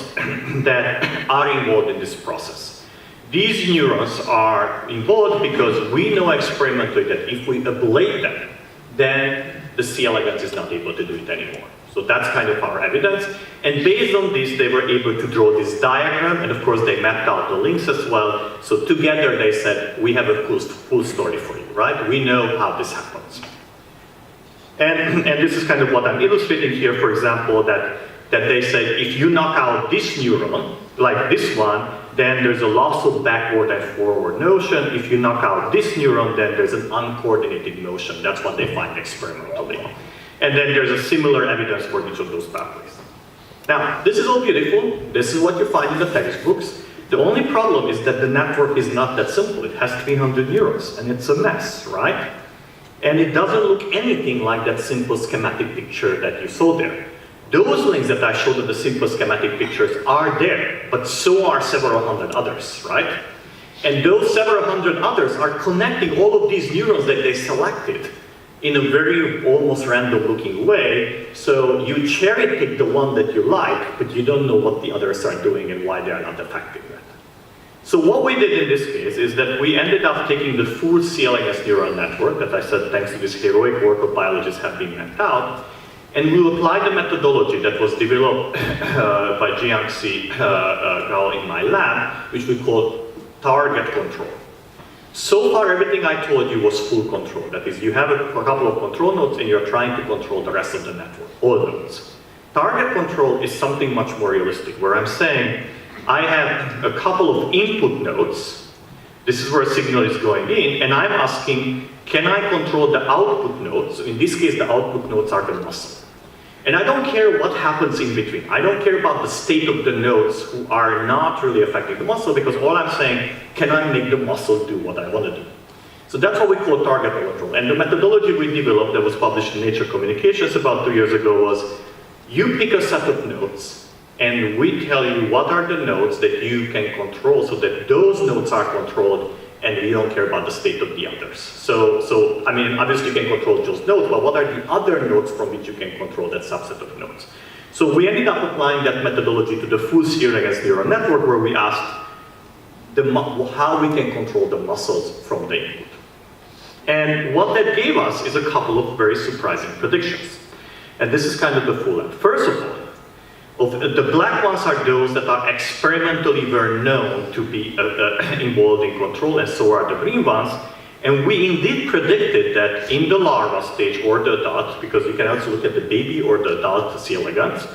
Speaker 2: that are involved in this process. These neurons are involved because we know experimentally that if we ablate them, then the C elegans is not able to do it anymore. So that's kind of our evidence. And based on this, they were able to draw this diagram, and of course they mapped out the links as well. So together they said, we have a full story for you, right? We know how this happens. And this is kind of what I'm illustrating here, for example, that they say if you knock out this neuron, like this one, then there's a loss of backward and forward motion. If you knock out this neuron, then there's an uncoordinated motion. That's what they find experimentally. And then there's a similar evidence for each of those pathways. Now, this is all beautiful. This is what you find in the textbooks. The only problem is that the network is not that simple. It has 300 neurons, and it's a mess, right? And it doesn't look anything like that simple schematic picture that you saw there. Those links that I showed in the simple schematic pictures are there, but so are several hundred others, right? And those several hundred others are connecting all of these neurons that they selected in a very almost random looking way. So you cherry pick the one that you like, but you don't know what the others are doing and why they are not affecting that. So what we did in this case is that we ended up taking the full C elegans neural network that I said thanks to this heroic work of biologists have been mapped out, and we applied the methodology that was developed by Jiangxi Gao in my lab, which we call target control. So far, everything I told you was full control. That is, you have a couple of control nodes and you're trying to control the rest of the network, all nodes. Target control is something much more realistic, where I'm saying, I have a couple of input nodes. This is where a signal is going in, and I'm asking, can I control the output nodes? In this case, the output nodes are the muscle. And I don't care what happens in between. I don't care about the state of the nodes who are not really affecting the muscle, because all I'm saying, can I make the muscle do what I want to do? So that's what we call target control. And the methodology we developed that was published in Nature Communications about 2 years ago was, you pick a set of nodes, and we tell you what are the nodes that you can control so that those nodes are controlled, and we don't care about the state of the others. So I mean, obviously you can control those nodes, but what are the other nodes from which you can control that subset of nodes? So we ended up applying that methodology to the full C elegans neural network, where we asked how we can control the muscles from the input. And what that gave us is a couple of very surprising predictions. And this is kind of the full end. First of all, The black ones are those that are experimentally were known to be involved in control, and so are the green ones. And we indeed predicted that in the larva stage or the adult, because you can also look at the baby or the adult C. elegans,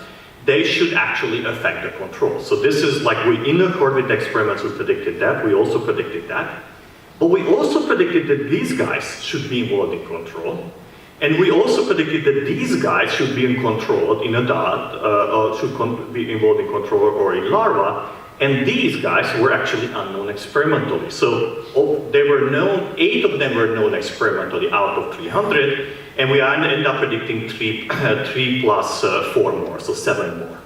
Speaker 2: they should actually affect the control. So this is like in accord with the experiments, we predicted that. We also predicted that. But we also predicted that these guys should be involved in control. And we also predicted that these guys should be in control in adult, or should be involved in control or in larva. And these guys were actually unknown experimentally. So they were known, 8 of them were known experimentally out of 300. And we ended up predicting 3 plus 4 more, so 7 more.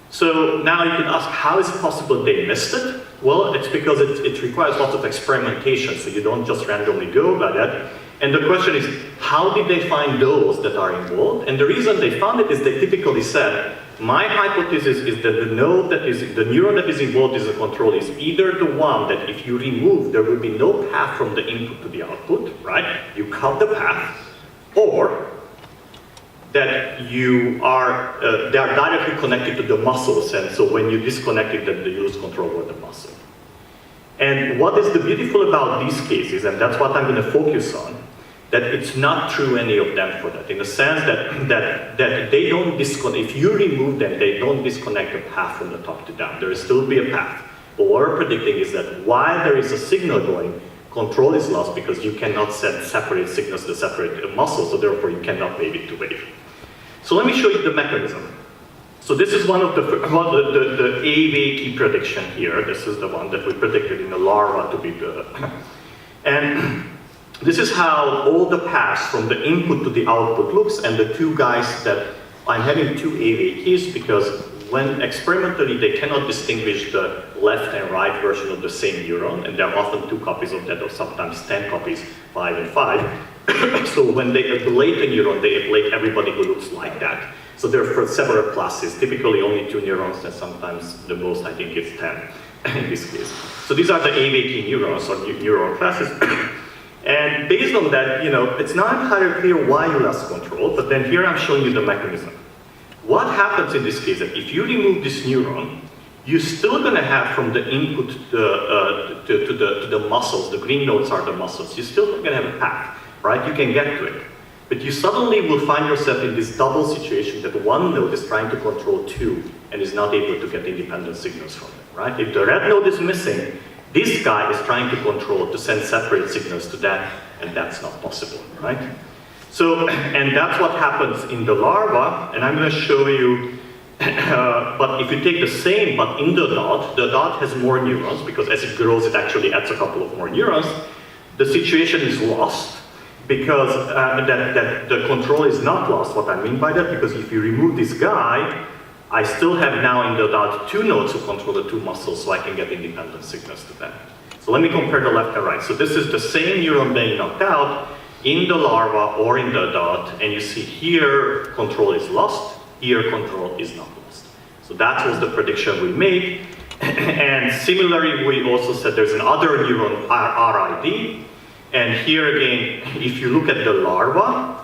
Speaker 2: So now you can ask, how is it possible they missed it? Well, it's because it requires lots of experimentation, so you don't just randomly go by that. And the question is, how did they find those that are involved? And the reason they found it is they typically said, my hypothesis is that the neuron that is involved in the control is either the one that if you remove, there will be no path from the input to the output, right? You cut the path, or that they are directly connected to the muscles, and so when you disconnect it, then you lose control over the muscle. And what is the beautiful about these cases, and that's what I'm going to focus on, that it's not true any of them for that, in the sense that they don't disconnect, if you remove them, they don't disconnect the path from the top to down. There will still be a path. But what we're predicting is that while there is a signal going, control is lost because you cannot send separate signals to separate muscles, so therefore you cannot wave it to wave. So let me show you the mechanism. So this is one of the AV key prediction here. This is the one that we predicted in the larva to be the, and this is how all the paths from the input to the output looks, and the 2 guys that I'm having 2 AV keys because when experimentally they cannot distinguish the left and right version of the same neuron, and there are often 2 copies of that, or sometimes 10 copies, 5 and 5. So when they ablate a neuron, they ablate everybody who looks like that. So there are several classes, typically only 2 neurons, and sometimes the most I think is 10 in this case. So these are the AV key neurons, or neural classes. And based on that, it's not entirely clear why you lost control, but then here I'm showing you the mechanism. What happens in this case is that if you remove this neuron, you're still going to have from the input to the muscles, the green nodes are the muscles, you're still going to have a path, right? You can get to it. But you suddenly will find yourself in this double situation that one node is trying to control 2 and is not able to get independent signals from it, right? If the red node is missing, this guy is trying to control, to send separate signals to that, and that's not possible, right? So, and that's what happens in the larva, and I'm going to show you, but if you take the same, but in the dot has more neurons, because as it grows, it actually adds a couple of more neurons. The situation is lost, because that the control is not lost. What I mean by that, because if you remove this guy, I still have now in the dot 2 nodes who control the 2 muscles, so I can get independent signals to them. So let me compare the left and right. So this is the same neuron being knocked out in the larva or in the dot, and you see here control is lost, here control is not lost. So that was the prediction we made. And similarly, we also said there's another neuron, RID, and here again, if you look at the larva,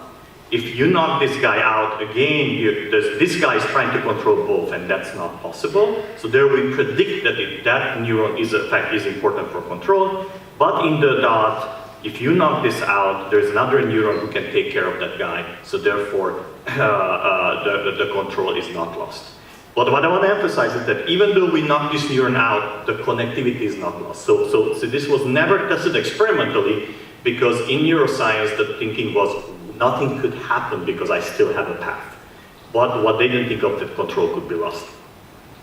Speaker 2: if you knock this guy out again, this guy is trying to control both, and that's not possible. So there we predict that that neuron is important for control. But in the dot, if you knock this out, there's another neuron who can take care of that guy. So therefore, the control is not lost. But what I want to emphasize is that even though we knock this neuron out, the connectivity is not lost. So this was never tested experimentally, because in neuroscience, the thinking was nothing could happen because I still have a path. But what they didn't think of, that control could be lost.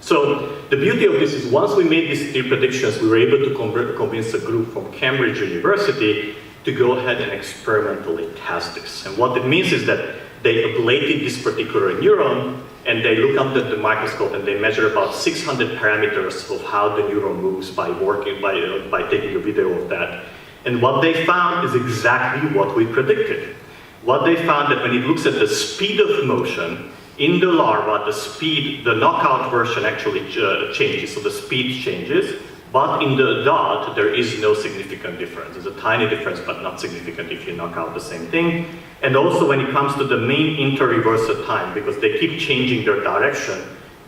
Speaker 2: So the beauty of this is once we made these 3 predictions, we were able to convince a group from Cambridge University to go ahead and experimentally test this. And what it means is that they ablated this particular neuron, and they look under the microscope and they measure about 600 parameters of how the neuron moves by taking a video of that. And what they found is exactly what we predicted. What they found that when it looks at the speed of motion, in the larva, the knockout version actually changes, so the speed changes, but in the dot, there is no significant difference. There's a tiny difference, but not significant if you knock out the same thing. And also when it comes to the main inter-reversal time, because they keep changing their direction,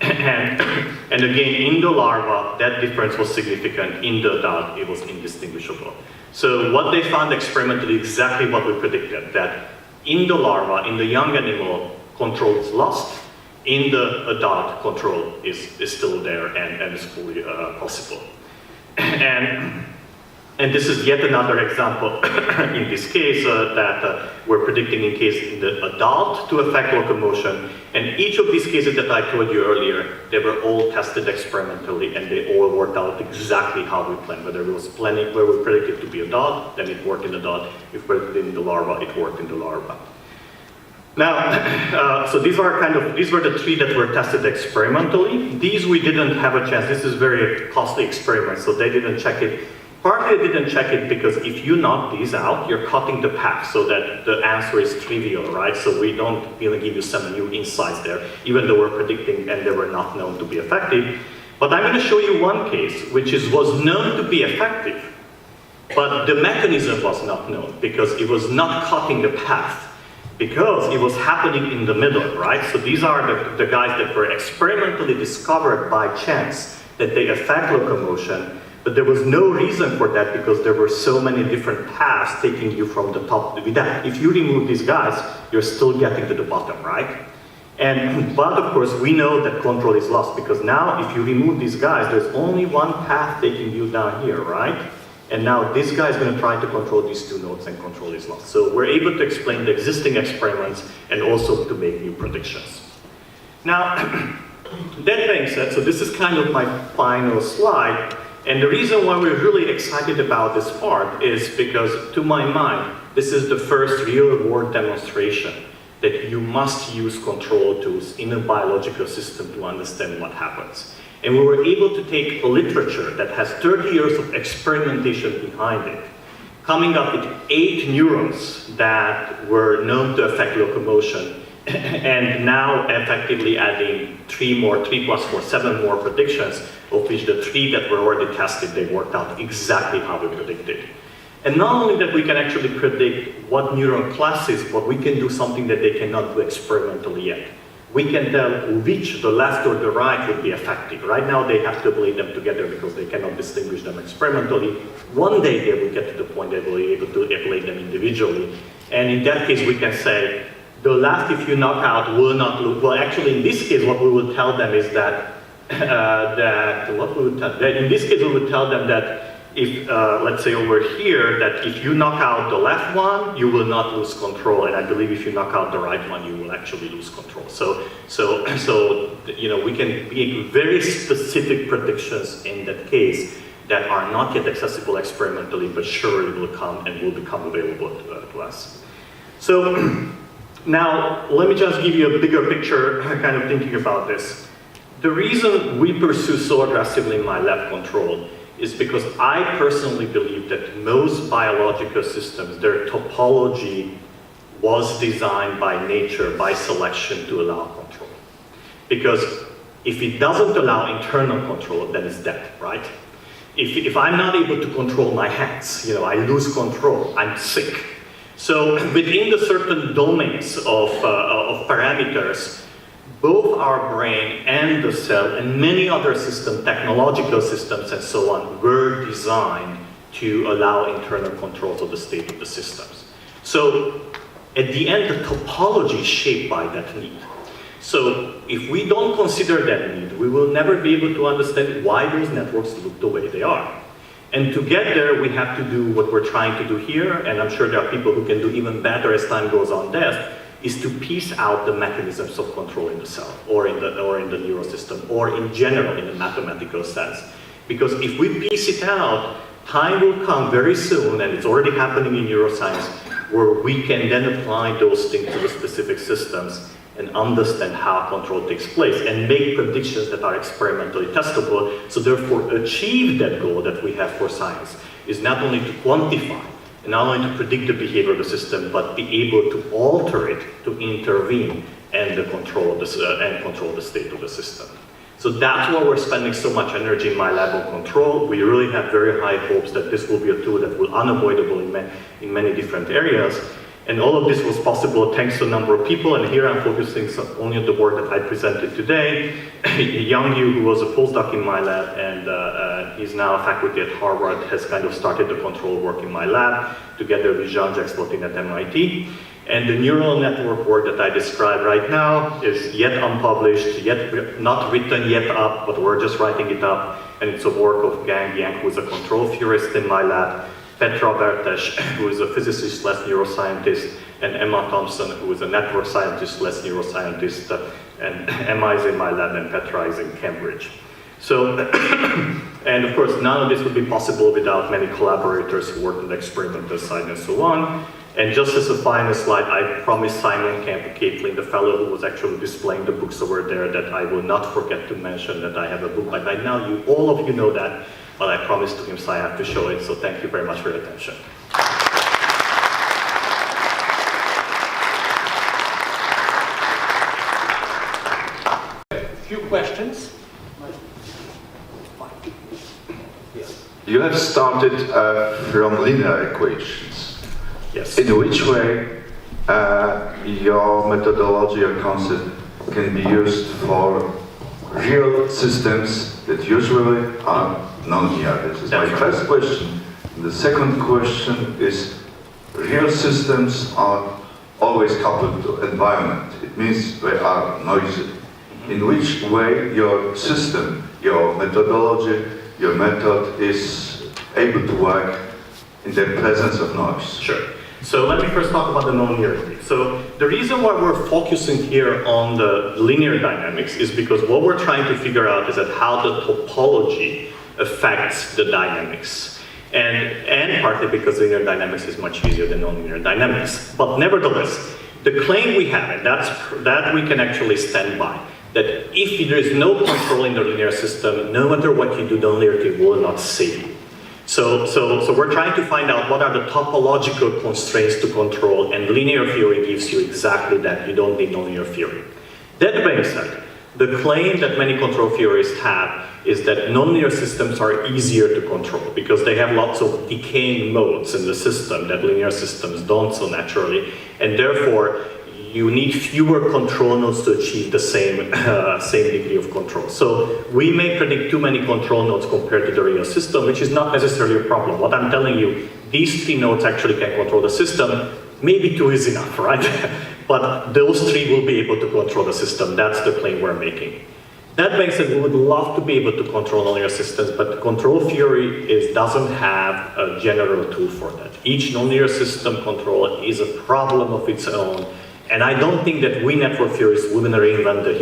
Speaker 2: And again, in the larva, that difference was significant. In the adult, it was indistinguishable. So what they found experimentally, exactly what we predicted, that in the larva, in the young animal, control is lost. In the adult, control is still there and is fully possible. And this is yet another example in this case that we're predicting in case in the adult to affect locomotion. And each of these cases that I told you earlier, they were all tested experimentally and they all worked out exactly how we planned. Whether it was planning where we predicted to be adult, then it worked in adult. If we predicted in the larva, it worked in the larva. Now, so these were the three that were tested experimentally. These we didn't have a chance. This is very costly experiment, so they didn't check it. Partly they didn't check it because if you knock these out, you're cutting the path so that the answer is trivial, right? So we don't really give you some new insights there, even though we're predicting and they were not known to be effective. But I'm going to show you one case which was known to be effective, but the mechanism was not known because it was not cutting the path, because it was happening in the middle, right? So these are the guys that were experimentally discovered by chance that they affect locomotion. But there was no reason for that because there were so many different paths taking you from the top to the down. If you remove these guys, you're still getting to the bottom, right? But of course, we know that control is lost because now if you remove these guys, there's only one path taking you down here, right? And now this guy is going to try to control these two nodes and control is lost. So we're able to explain the existing experiments and also to make new predictions. Now, that being said, so this is kind of my final slide. And the reason why we're really excited about this part is because, to my mind, this is the first real-world demonstration that you must use control tools in a biological system to understand what happens. And we were able to take a literature that has 30 years of experimentation behind it, coming up with 8 neurons that were known to affect locomotion, and now effectively adding 3 plus 4, 7 more predictions, of which the 3 that were already tested, they worked out exactly how we predicted. And not only that we can actually predict what neuron classes, but we can do something that they cannot do experimentally yet. We can tell which, the left or the right, would be effective. Right now they have to ablate them together because they cannot distinguish them experimentally. One day they will get to the point they will be able to ablate them individually. And in that case we can say, the left, if you knock out, will not look, well actually in this case what we will tell them is that, in this case we would tell them that if, let's say over here, that if you knock out the left one, you will not lose control, and I believe if you knock out the right one, you will actually lose control. So you know, we can make very specific predictions in that case that are not yet accessible experimentally, but surely will come and will become available to us. So now, let me just give you a bigger picture, kind of thinking about this. The reason we pursue so aggressively in my lab control is because I personally believe that most biological systems, their topology was designed by nature, by selection, to allow control. Because if it doesn't allow internal control, then it's dead, right? If I'm not able to control my hands, you know, I lose control, I'm sick. So within the certain domains of parameters, both our brain and the cell and many other systems, technological systems and so on, were designed to allow internal controls of the state of the systems. So at the end, the topology is shaped by that need. So if we don't consider that need, we will never be able to understand why those networks look the way they are. And to get there, we have to do what we're trying to do here, and I'm sure there are people who can do even better as time goes on there, is to piece out the mechanisms of control in the cell, or in the neural system, or in general in a mathematical sense. Because if we piece it out, time will come very soon, and it's already happening in neuroscience, where we can then apply those things to the specific systems and understand how control takes place, and make predictions that are experimentally testable, so therefore achieve that goal that we have for science, is not only to quantify, and not only to predict the behavior of the system, but be able to alter it, to intervene, and control the state of the system. So that's why we're spending so much energy in my lab on control. We really have very high hopes that this will be a tool that will unavoidable in many different areas. And all of this was possible thanks to a number of people, and here I'm focusing only on the work that I presented today. Yang Yu, who was a postdoc in my lab, and he's now a faculty at Harvard, has kind of started the control work in my lab, together with Jean-Jacques Slotin at MIT. And the neural network work that I describe right now is yet unpublished, yet not written yet up, but we're just writing it up. And it's a work of Gang Yang, who is a control theorist in my lab, Petra Bertes, who is a physicist / neuroscientist, and Emma Thompson, who is a network scientist / neuroscientist, and Emma is in my lab and Petra is in Cambridge. So, and of course, none of this would be possible without many collaborators who work on the experimental side and so on. And just as a final slide, I promised Simon Caitlin, the fellow who was actually displaying the books over there, that I will not forget to mention that I have a book. By now, all of you know that, but I promised to him, so I have to show it. So thank you very much for your attention.
Speaker 1: A few questions. Yes.
Speaker 3: You have started from linear equations.
Speaker 2: Yes.
Speaker 3: In which way your methodology or concept can be used for real systems that usually are non-linear? This is my first question. The second question is, real systems are always coupled to environment. It means they are noisy. In which way your system, your methodology, your method is able to work in the presence of noise?
Speaker 2: Sure. So let me first talk about the nonlinearity. So the reason why we're focusing here on the linear dynamics is because what we're trying to figure out is that how the topology affects the dynamics. And partly because linear dynamics is much easier than nonlinear dynamics. But nevertheless, the claim we have, and that we can actually stand by, that if there is no control in the linear system, no matter what you do, nonlinearity will not save you. So we're trying to find out what are the topological constraints to control, and linear theory gives you exactly that. You don't need nonlinear theory. That being said, the claim that many control theorists have is that nonlinear systems are easier to control because they have lots of decaying modes in the system that linear systems don't so naturally, and therefore you need fewer control nodes to achieve the same degree of control. So we may predict too many control nodes compared to the real system, which is not necessarily a problem. What I'm telling you, these 3 nodes actually can control the system. Maybe 2 is enough, right? But those 3 will be able to control the system. That's the claim we're making. That being said, we would love to be able to control nonlinear systems, but control theory doesn't have a general tool for that. Each nonlinear system control is a problem of its own. And I don't think that we network theorists wouldn't reinvent the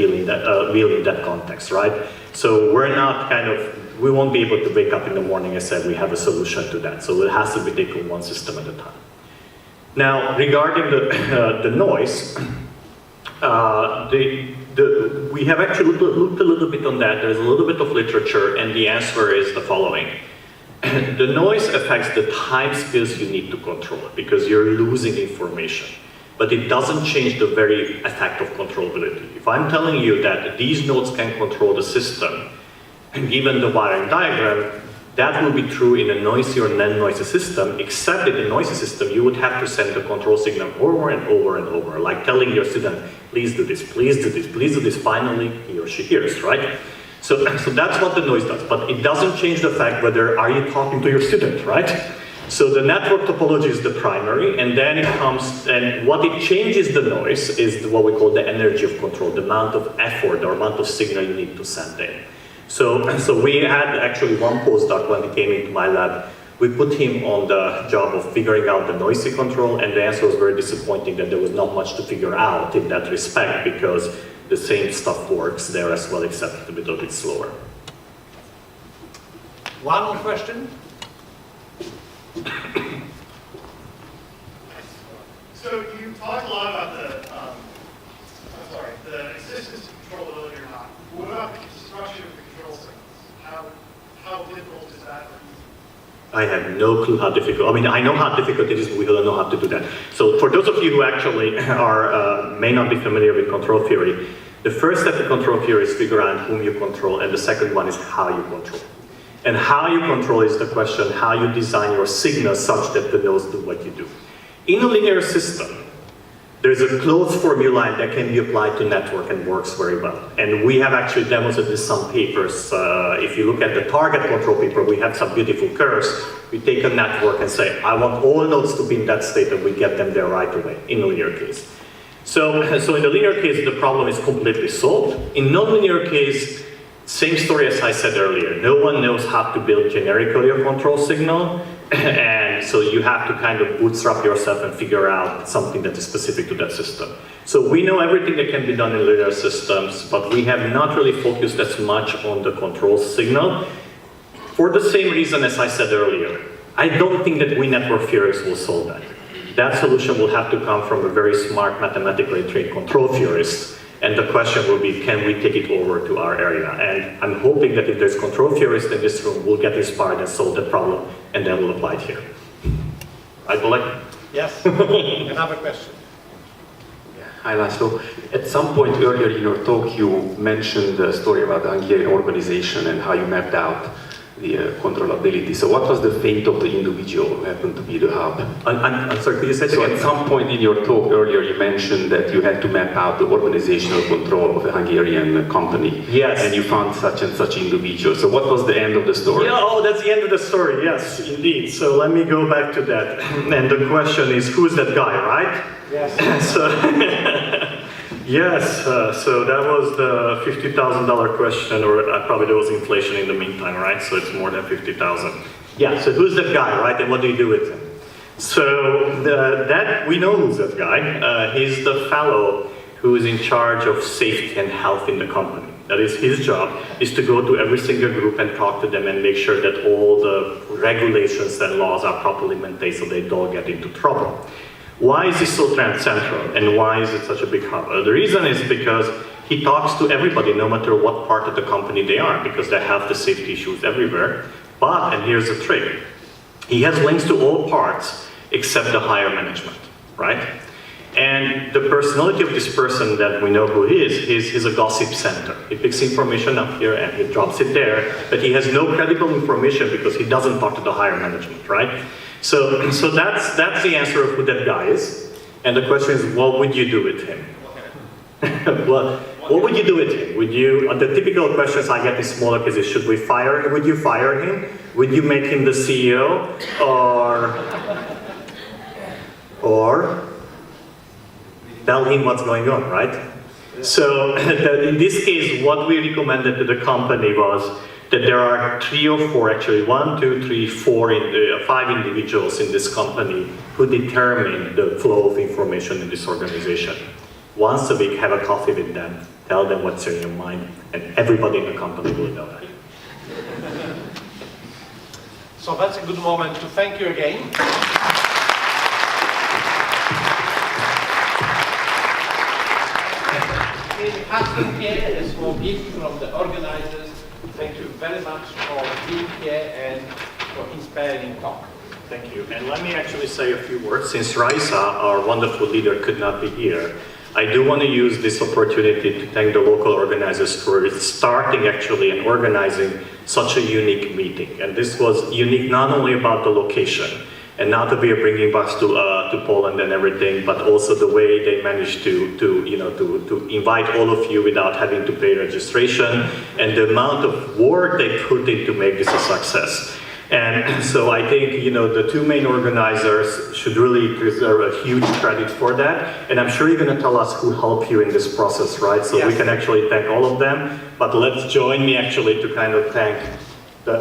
Speaker 2: wheel in that context, right? So we're not we won't be able to wake up in the morning and say we have a solution to that. So it has to be taken one system at a time. Now, regarding the noise, we have actually looked a little bit on that. There's a little bit of literature, and the answer is the following. The noise affects the time scales you need to control because you're losing information. But it doesn't change the very effect of controllability. If I'm telling you that these nodes can control the system, and given the wiring diagram, that will be true in a noisy or non-noisy system, except in a noisy system, you would have to send the control signal over and over and over, like telling your student, please do this, please do this, please do this, finally he or she hears, right? So that's what the noise does, but it doesn't change the fact whether are you talking to your student, right? So the network topology is the primary, and then it comes, and what it changes the noise is what we call the energy of control, the amount of effort or amount of signal you need to send in. So we had actually one postdoc when he came into my lab, we put him on the job of figuring out the noisy control, and the answer was very disappointing that there was not much to figure out in that respect because the same stuff works there as well, except a little bit slower.
Speaker 1: One more question?
Speaker 4: So you talked a lot about the existence of controllability or not. What about the construction of the control signals? How difficult is that for you?
Speaker 2: I have no clue how difficult. I mean, I know how difficult it is, but we don't know how to do that. So for those of you who actually may not be familiar with control theory, the first step in control theory is figure out whom you control, and the second one is how you control. And how you control is the question, how you design your signal such that the nodes do what you do. In a linear system, there's a closed formula that can be applied to network and works very well. And we have actually demonstrated this in some papers. If you look at the target control paper, we have some beautiful curves. We take a network and say, I want all nodes to be in that state, and we get them there right away, in a linear case. So in the linear case, the problem is completely solved. In non-linear case, same story as I said earlier. No one knows how to build generically a control signal, and so you have to kind of bootstrap yourself and figure out something that is specific to that system. So we know everything that can be done in linear systems, but we have not really focused as much on the control signal for the same reason as I said earlier. I don't think that we network theorists will solve that. That solution will have to come from a very smart, mathematically trained control theorist. And the question will be, can we take it over to our area? And I'm hoping that if there's control theorists in this room, we'll get inspired and solve the problem, and then we'll apply it here. Right, Bolek?
Speaker 1: Yes, another question.
Speaker 5: Hi, Laszlo. At some point earlier in your talk, you mentioned the story about the Hungarian organization and how you mapped out the controllability. So what was the fate of the individual who happened to be the hub?
Speaker 2: I'm sorry, could you say that
Speaker 5: So
Speaker 2: again?
Speaker 5: at some point in your talk earlier, you mentioned that you had to map out the organizational control of a Hungarian company.
Speaker 2: Yes.
Speaker 5: And you found such and such individual. So what was the end of the story?
Speaker 2: Yeah, oh, that's the end of the story, yes, indeed. So let me go back to that. And the question is, who's that guy, right?
Speaker 1: Yes.
Speaker 2: So, yes, so that was the $50,000 question, or probably there was inflation in the meantime, right? So it's more than 50,000. Yeah, so who's that guy, right? And what do you do with him? So we know who's that guy. He's the fellow who is in charge of safety and health in the company. That is his job, is to go to every single group and talk to them and make sure that all the regulations and laws are properly maintained so they don't get into trouble. Why is this so central, and why is it such a big hub? The reason is because he talks to everybody, no matter what part of the company they are, because they have the safety issues everywhere. But, and here's the trick, he has links to all parts except the higher management, right? And the personality of this person that we know who he is, he's a gossip center. He picks information up here and he drops it there, but he has no credible information because he doesn't talk to the higher management, right? So that's the answer of who that guy is. And the question is, what would you do with him? Well, what would you do with him? Would you, the typical questions I get in smaller cases, should we fire him? Would you fire him? Would you make him the CEO? Or tell him what's going on, right? So in this case, what we recommended to the company was that there are 3 or 4, actually 1, 2, 3, 4, 5 individuals in this company who determine the flow of information in this organization. Once a week, have a coffee with them, tell them what's in your mind, and everybody in the company will know that.
Speaker 1: So that's a good moment to thank you again. We have here a small gift from the organizers. Thank you very much for being here and for inspiring talk.
Speaker 2: Thank you. And let me actually say a few words. Since Raisa, our wonderful leader, could not be here, I do want to use this opportunity to thank the local organizers for starting actually and organizing such a unique meeting. And this was unique not only about the location, and not that we are bringing us to Poland and everything, but also the way they managed to invite all of you without having to pay registration, and the amount of work they put in to make this a success. And so I think the 2 main organizers should really deserve a huge credit for that. And I'm sure you're going to tell us who helped you in this process, right? So yes. We can actually thank all of them. But let's join me actually to kind of thank the